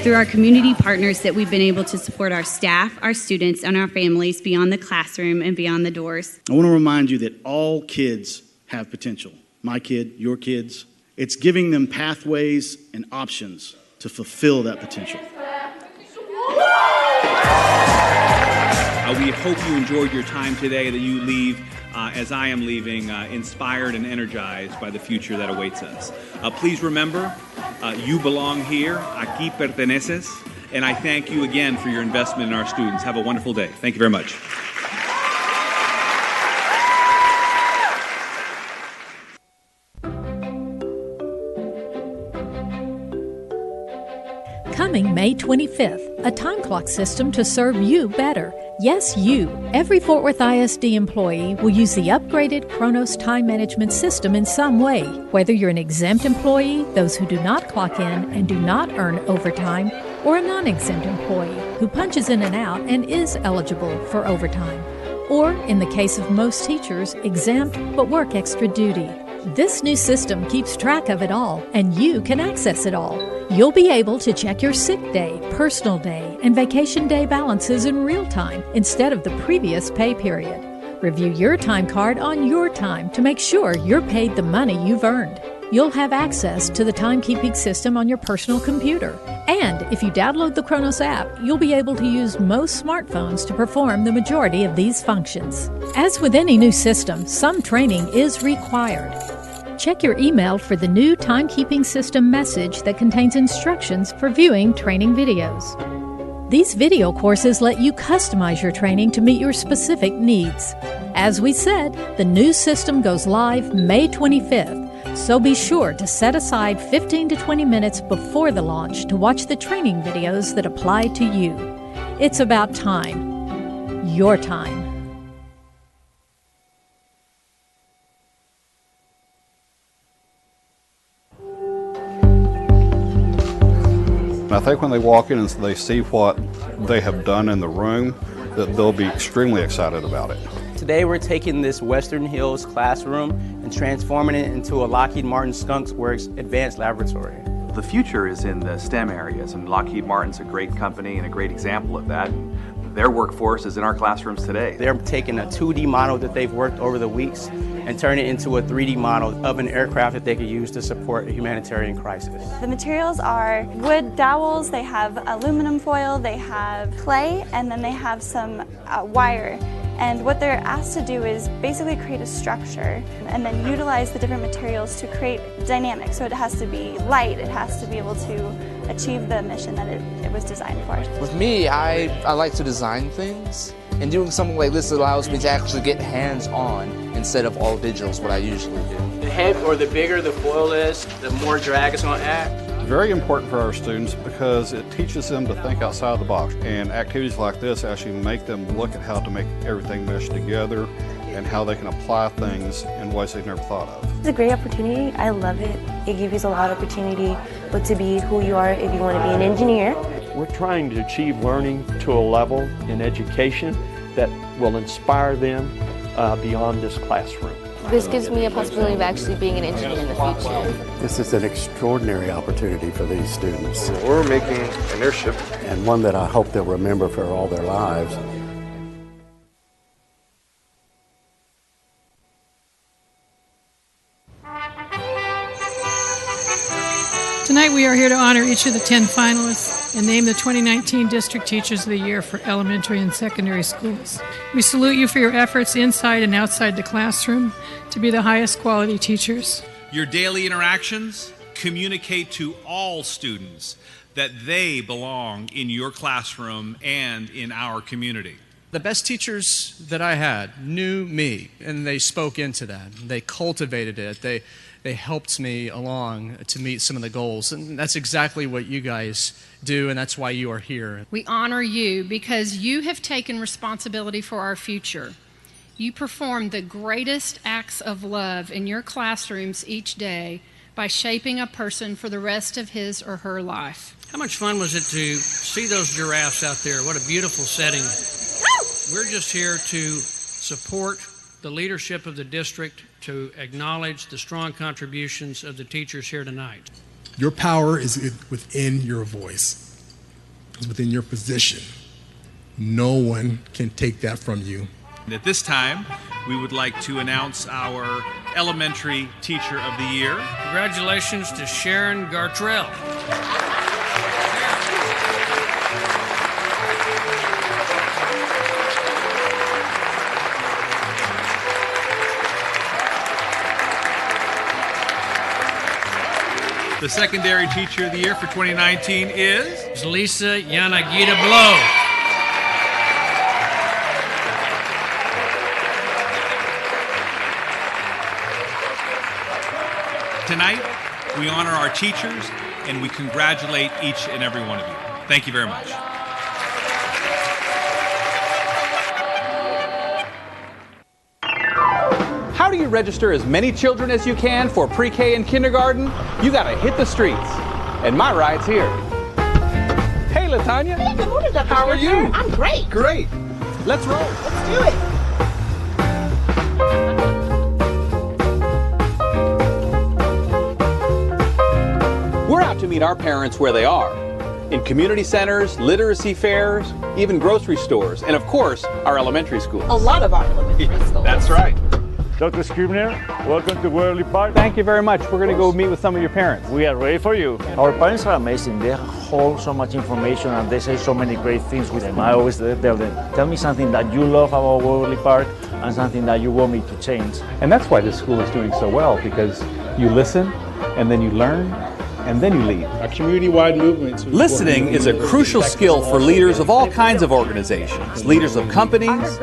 Through our community partners that we've been able to support our staff, our students, and our families beyond the classroom and beyond the doors. I want to remind you that all kids have potential. My kid, your kids. It's giving them pathways and options to fulfill that potential. We hope you enjoyed your time today, that you leave, as I am leaving, inspired and energized by the future that awaits us. Please remember, you belong here, aquí perteneces, and I thank you again for your investment in our students. Have a wonderful day. Thank you very much. Coming May 25th, a time clock system to serve you better. Yes, you. Every Fort Worth ISD employee will use the upgraded Kronos time management system in some way. Whether you're an exempt employee, those who do not clock in and do not earn overtime, or a non-exempt employee who punches in and out and is eligible for overtime. Or, in the case of most teachers, exempt but work extra duty. This new system keeps track of it all, and you can access it all. You'll be able to check your sick day, personal day, and vacation day balances in real time instead of the previous pay period. Review your time card on your time to make sure you're paid the money you've earned. You'll have access to the timekeeping system on your personal computer. And if you download the Kronos app, you'll be able to use most smartphones to perform the majority of these functions. As with any new system, some training is required. Check your email for the new timekeeping system message that contains instructions for viewing training videos. These video courses let you customize your training to meet your specific needs. As we said, the new system goes live May 25th. So be sure to set aside 15 to 20 minutes before the launch to watch the training videos that apply to you. It's about time. Your time. I think when they walk in and they see what they have done in the room, that they'll be extremely excited about it. Today we're taking this Western Hills classroom and transforming it into a Lockheed Martin Skunk Works advanced laboratory. The future is in the STEM areas, and Lockheed Martin's a great company and a great example of that. Their workforce is in our classrooms today. They're taking a 2D model that they've worked over the weeks and turning it into a 3D model of an aircraft that they could use to support a humanitarian crisis. The materials are wood dowels, they have aluminum foil, they have clay, and then they have some wire. And what they're asked to do is basically create a structure and then utilize the different materials to create dynamics. So it has to be light, it has to be able to achieve the mission that it was designed for. With me, I like to design things, and doing something like this allows me to actually get hands-on instead of all digital is what I usually do. The head or the bigger the foil is, the more drag it's going to act. Very important for our students because it teaches them to think outside the box, and activities like this actually make them look at how to make everything mesh together and how they can apply things in ways they've never thought of. It's a great opportunity. I love it. It gives you a lot of opportunity to be who you are if you want to be an engineer. We're trying to achieve learning to a level in education that will inspire them beyond this classroom. This gives me a possibility of actually being an engineer in the future. This is an extraordinary opportunity for these students. We're making an airship. And one that I hope they'll remember for all their lives. Tonight we are here to honor each of the 10 finalists and name the 2019 District Teachers of the Year for elementary and secondary schools. We salute you for your efforts inside and outside the classroom to be the highest quality teachers. Your daily interactions communicate to all students that they belong in your classroom and in our community. The best teachers that I had knew me, and they spoke into that. They cultivated it. They helped me along to meet some of the goals, and that's exactly what you guys do, and that's why you are here. We honor you because you have taken responsibility for our future. You perform the greatest acts of love in your classrooms each day by shaping a person for the rest of his or her life. How much fun was it to see those giraffes out there? What a beautiful setting. We're just here to support the leadership of the district, to acknowledge the strong contributions of the teachers here tonight. Your power is within your voice. It's within your position. No one can take that from you. And at this time, we would like to announce our Elementary Teacher of the Year. Congratulations to Sharon Gartrell. The Secondary Teacher of the Year for 2019 is Lisa Yanagita Blow. Tonight, we honor our teachers and we congratulate each and every one of you. Thank you very much. Want to register as many children as you can for pre-K and kindergarten? You got to hit the streets. And my ride's here. Hey, LaTanya. Hey, good morning, Dr. How are you? I'm great. Great. Let's roll. Let's do it. We're out to meet our parents where they are. In community centers, literacy fairs, even grocery stores, and of course, our elementary schools. A lot of our elementary schools. That's right. Dr. Scribner, welcome to Waverly Park. Thank you very much. We're going to go meet with some of your parents. We are ready for you. Our parents are amazing. They hold so much information and they say so many great things with them. I always tell them, tell me something that you love about Waverly Park and something that you want me to change. And that's why this school is doing so well, because you listen, and then you learn, and then you lead. A community-wide movement. Listening is a crucial skill for leaders of all kinds of organizations, leaders of companies,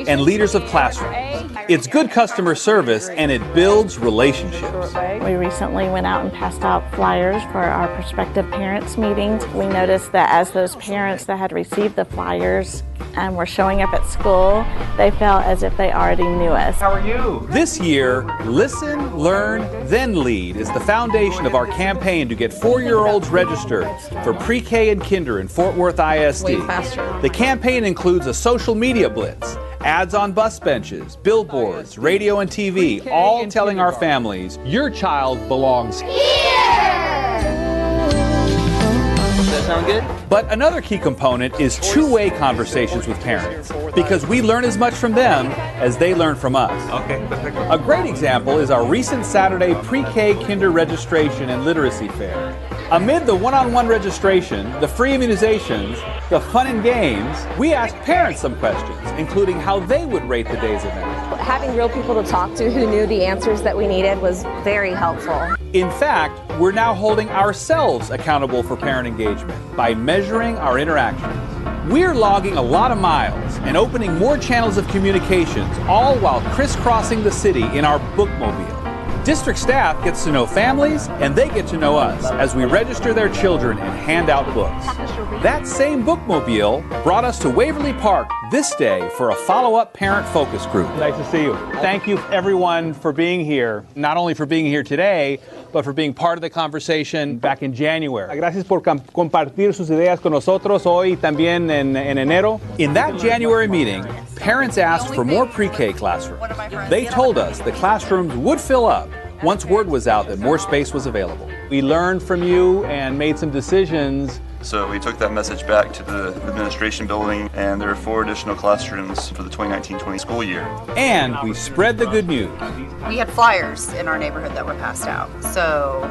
and leaders of classrooms. It's good customer service, and it builds relationships. We recently went out and passed out flyers for our prospective parents meetings. We noticed that as those parents that had received the flyers and were showing up at school, they felt as if they already knew us. How are you? This year, Listen, Learn, Then Lead is the foundation of our campaign to get 4-year-olds registered for pre-K and kinder in Fort Worth ISD. The campaign includes a social media blitz, ads on bus benches, billboards, radio and TV, all telling our families, your child belongs here. Does that sound good? But another key component is two-way conversations with parents, because we learn as much from them as they learn from us. Okay. A great example is our recent Saturday pre-K kinder registration and literacy fair. Amid the one-on-one registration, the free immunizations, the fun and games, we asked parents some questions, including how they would rate the day's event. Having real people to talk to who knew the answers that we needed was very helpful. In fact, we're now holding ourselves accountable for parent engagement by measuring our interactions. We're logging a lot of miles and opening more channels of communications, all while crisscrossing the city in our bookmobile. District staff gets to know families, and they get to know us as we register their children and hand out books. That same bookmobile brought us to Waverly Park this day for a follow-up parent focus group. Nice to see you. Thank you, everyone, for being here. Not only for being here today, but for being part of the conversation back in January. Gracias por compartir sus ideas con nosotros hoy también en enero. In that January meeting, parents asked for more pre-K classrooms. They told us the classrooms would fill up once word was out that more space was available. We learned from you and made some decisions. So we took that message back to the administration building, and there are 4 additional classrooms for the 2019-20 school year. And we spread the good news. We had flyers in our neighborhood that were passed out, so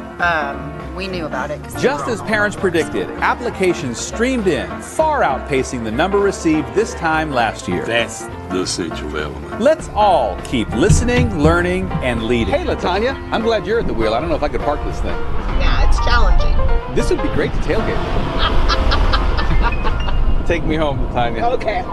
we knew about it. Just as parents predicted, applications streamed in, far outpacing the number received this time last year. That's the essential element. Let's all keep listening, learning, and leading. Hey, LaTanya, I'm glad you're at the wheel. I don't know if I could park this thing. Yeah, it's challenging. This would be great to tailgate. Take me home, LaTanya. Okay.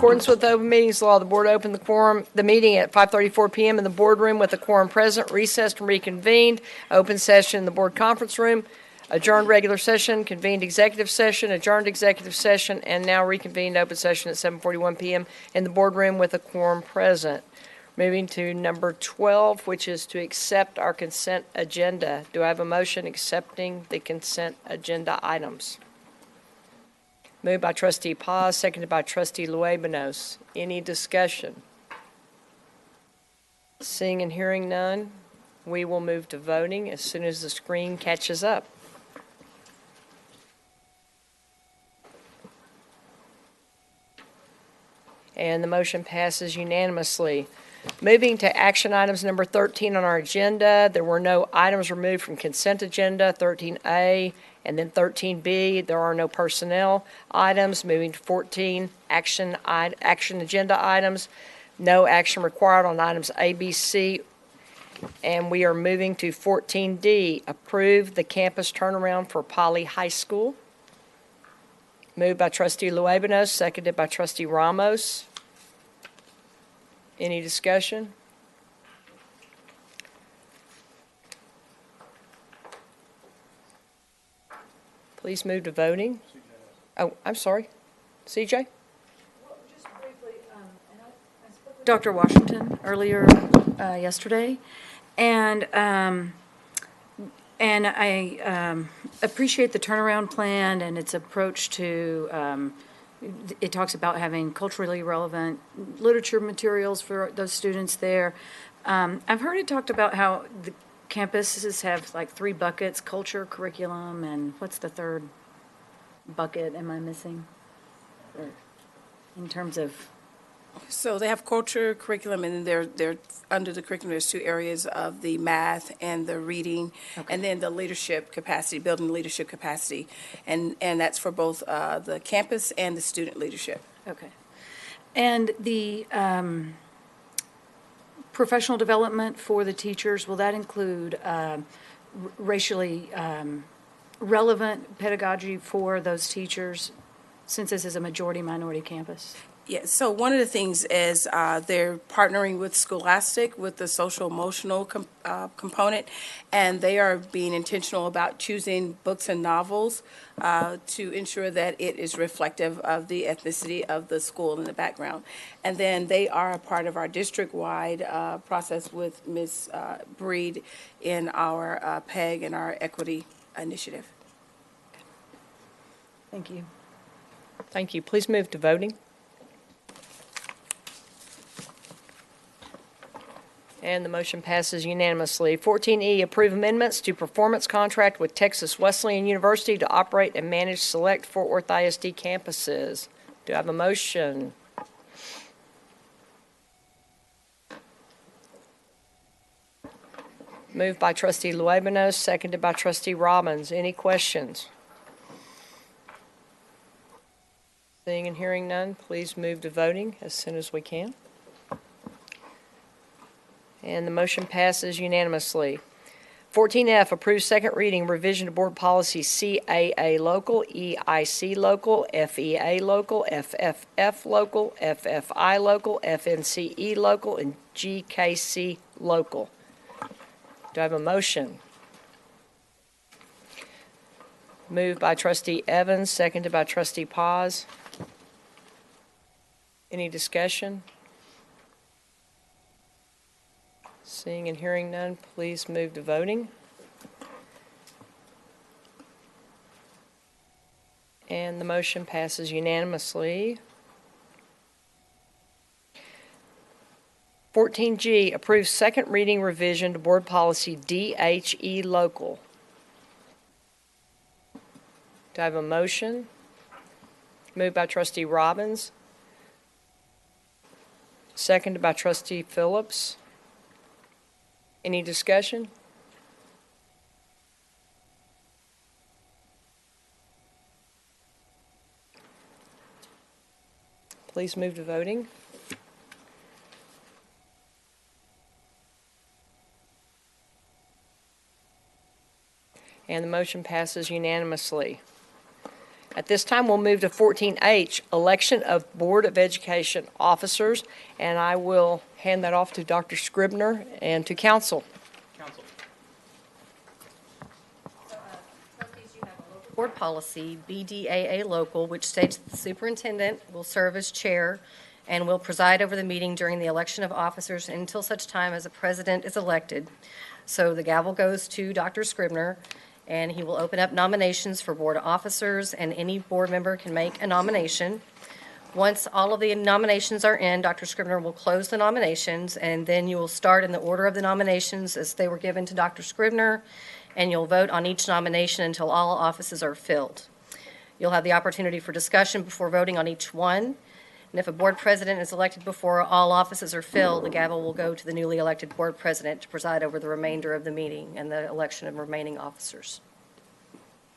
accordance with the open meetings law, the board opened the meeting at 5:34 p.m. in the boardroom with a quorum present, recessed and reconvened, open session in the board conference room, adjourned regular session, convened executive session, adjourned executive session, and now reconvened open session at 7:41 p.m. in the boardroom with a quorum present. Moving to number 12, which is to accept our consent agenda. Do I have a motion accepting the consent agenda items? Moved by Trustee Paz, seconded by Trustee Luebanos. Any discussion? Seeing and hearing none, we will move to voting as soon as the screen catches up. And the motion passes unanimously. Moving to action items number 13 on our agenda, there were no items removed from consent agenda, 13A, and then 13B. There are no personnel items. Moving to 14, action agenda items. No action required on items A, B, C. And we are moving to 14D, approve the campus turnaround for Poly High School. Moved by Trustee Luebanos, seconded by Trustee Ramos. Any discussion? Please move to voting. Oh, I'm sorry. CJ? Dr. Washington earlier yesterday, and I appreciate the turnaround plan and its approach to. It talks about having culturally relevant literature materials for those students there. I've heard it talked about how the campuses have like 3 buckets: culture, curriculum, and what's the third bucket? Am I missing? In terms of. So they have culture, curriculum, and then they're under the curriculum. There's 2 areas of the math and the reading, and then the leadership capacity, building leadership capacity, and that's for both the campus and the student leadership. Okay, and the professional development for the teachers, will that include racially relevant pedagogy for those teachers, since this is a majority minority campus? Yeah, so one of the things is they're partnering with Scholastic with the social emotional component, and they are being intentional about choosing books and novels to ensure that it is reflective of the ethnicity of the school in the background. And then they are a part of our district-wide process with Ms. Breed in our PEG and our equity initiative. Thank you. Thank you. Please move to voting. And the motion passes unanimously. 14E, approve amendments to performance contract with Texas Wesleyan University to operate and manage select Fort Worth ISD campuses. Do I have a motion? Moved by Trustee Luebanos, seconded by Trustee Robbins. Any questions? Seeing and hearing none, please move to voting as soon as we can. And the motion passes unanimously. 14F, approve second reading revision to board policy CAA local, EIC local, FEA local, FFF local, FFI local, FNCE local, and GKC local. Do I have a motion? Moved by Trustee Evans, seconded by Trustee Paz. Any discussion? Seeing and hearing none, please move to voting. And the motion passes unanimously. 14G, approve second reading revision to board policy DHE local. Do I have a motion? Moved by Trustee Robbins. Seconded by Trustee Phillips. Any discussion? Please move to voting. And the motion passes unanimously. At this time, we'll move to 14H, election of Board of Education officers, and I will hand that off to Dr. Scribner and to council. Board policy, BDAA local, which states that the superintendent will serve as chair and will preside over the meeting during the election of officers until such time as a president is elected. So the gavel goes to Dr. Scribner, and he will open up nominations for board officers, and any board member can make a nomination. Once all of the nominations are in, Dr. Scribner will close the nominations, and then you will start in the order of the nominations as they were given to Dr. Scribner, and you'll vote on each nomination until all offices are filled. You'll have the opportunity for discussion before voting on each one. And if a board president is elected before all offices are filled, the gavel will go to the newly elected board president to preside over the remainder of the meeting and the election of remaining officers.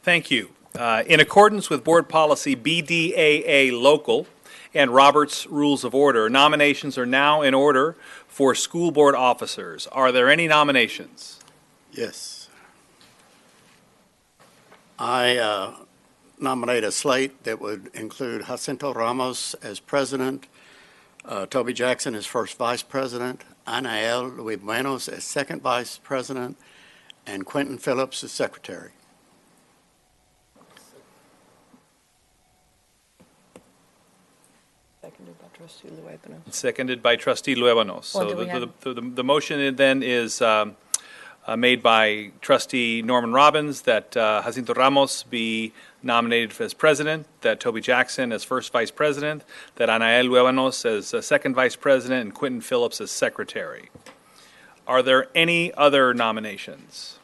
Thank you. In accordance with Board Policy BDAA Local and Robert's Rules of Order, nominations are now in order for school board officers. Are there any nominations? Yes. I nominate a slate that would include Jacinto Ramos as president, Toby Jackson as first vice president, Anael Luis-Buenos as second vice president, and Quentin Phillips as secretary. Seconded by Trustee Luébanos. Seconded by Trustee Luébanos. Well, So the motion then is made by Trustee Norman Robbins that Jacinto Ramos be nominated as president, that Toby Jackson as first vice president, that Anael Luébanos as second vice president, and Quentin Phillips as secretary. Are there any other nominations?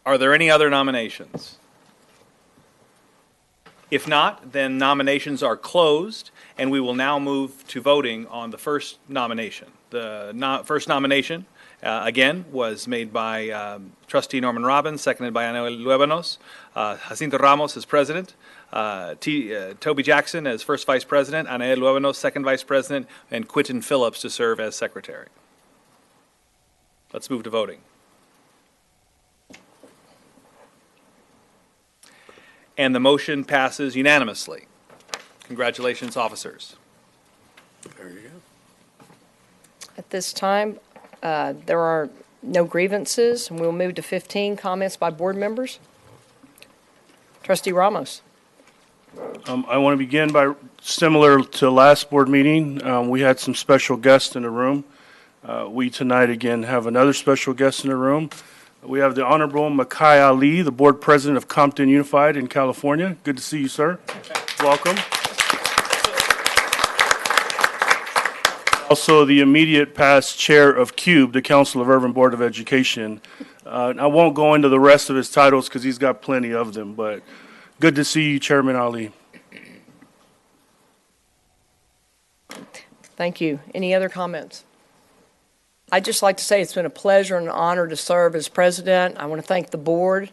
Are there any other nominations? If not, then nominations are closed, and we will now move to voting on the first nomination. The first nomination, again, was made by Trustee Norman Robbins, seconded by Anael Luébanos. Jacinto Ramos as president, Toby Jackson as first vice president, Anael Luébanos second vice president, and Quentin Phillips to serve as secretary. Let's move to voting. And the motion passes unanimously. Congratulations, officers. There you go. At this time, there are no grievances, and we'll move to 15, comments by board members. Trustee Ramos. I want to begin by, similar to last board meeting, we had some special guests in the room. We tonight again have another special guest in the room. We have the Honorable Makai Ali, the board president of Compton Unified in California. Good to see you, sir. Welcome. Also, the immediate past chair of CUBE, the Council of Urban Board of Education. I won't go into the rest of his titles because he's got plenty of them, but good to see you, Chairman Ali. Thank you. Any other comments? I'd just like to say it's been a pleasure and an honor to serve as president. I want to thank the board.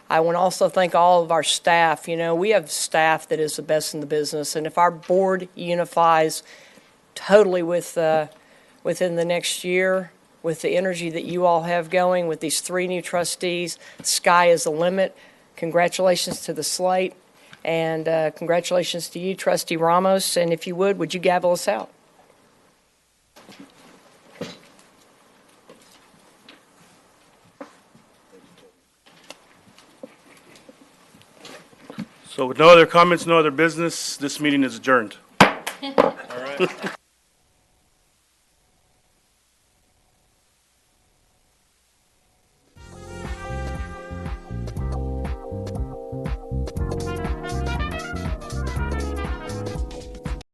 I want to also thank all of our staff. You know, we have staff that is the best in the business, and if our board unifies totally with within the next year, with the energy that you all have going, with these 3 new trustees, sky is the limit. Congratulations to the slate, and congratulations to you, Trustee Ramos. And if you would you gavel us out? So with no other comments, no other business, this meeting is adjourned. All right.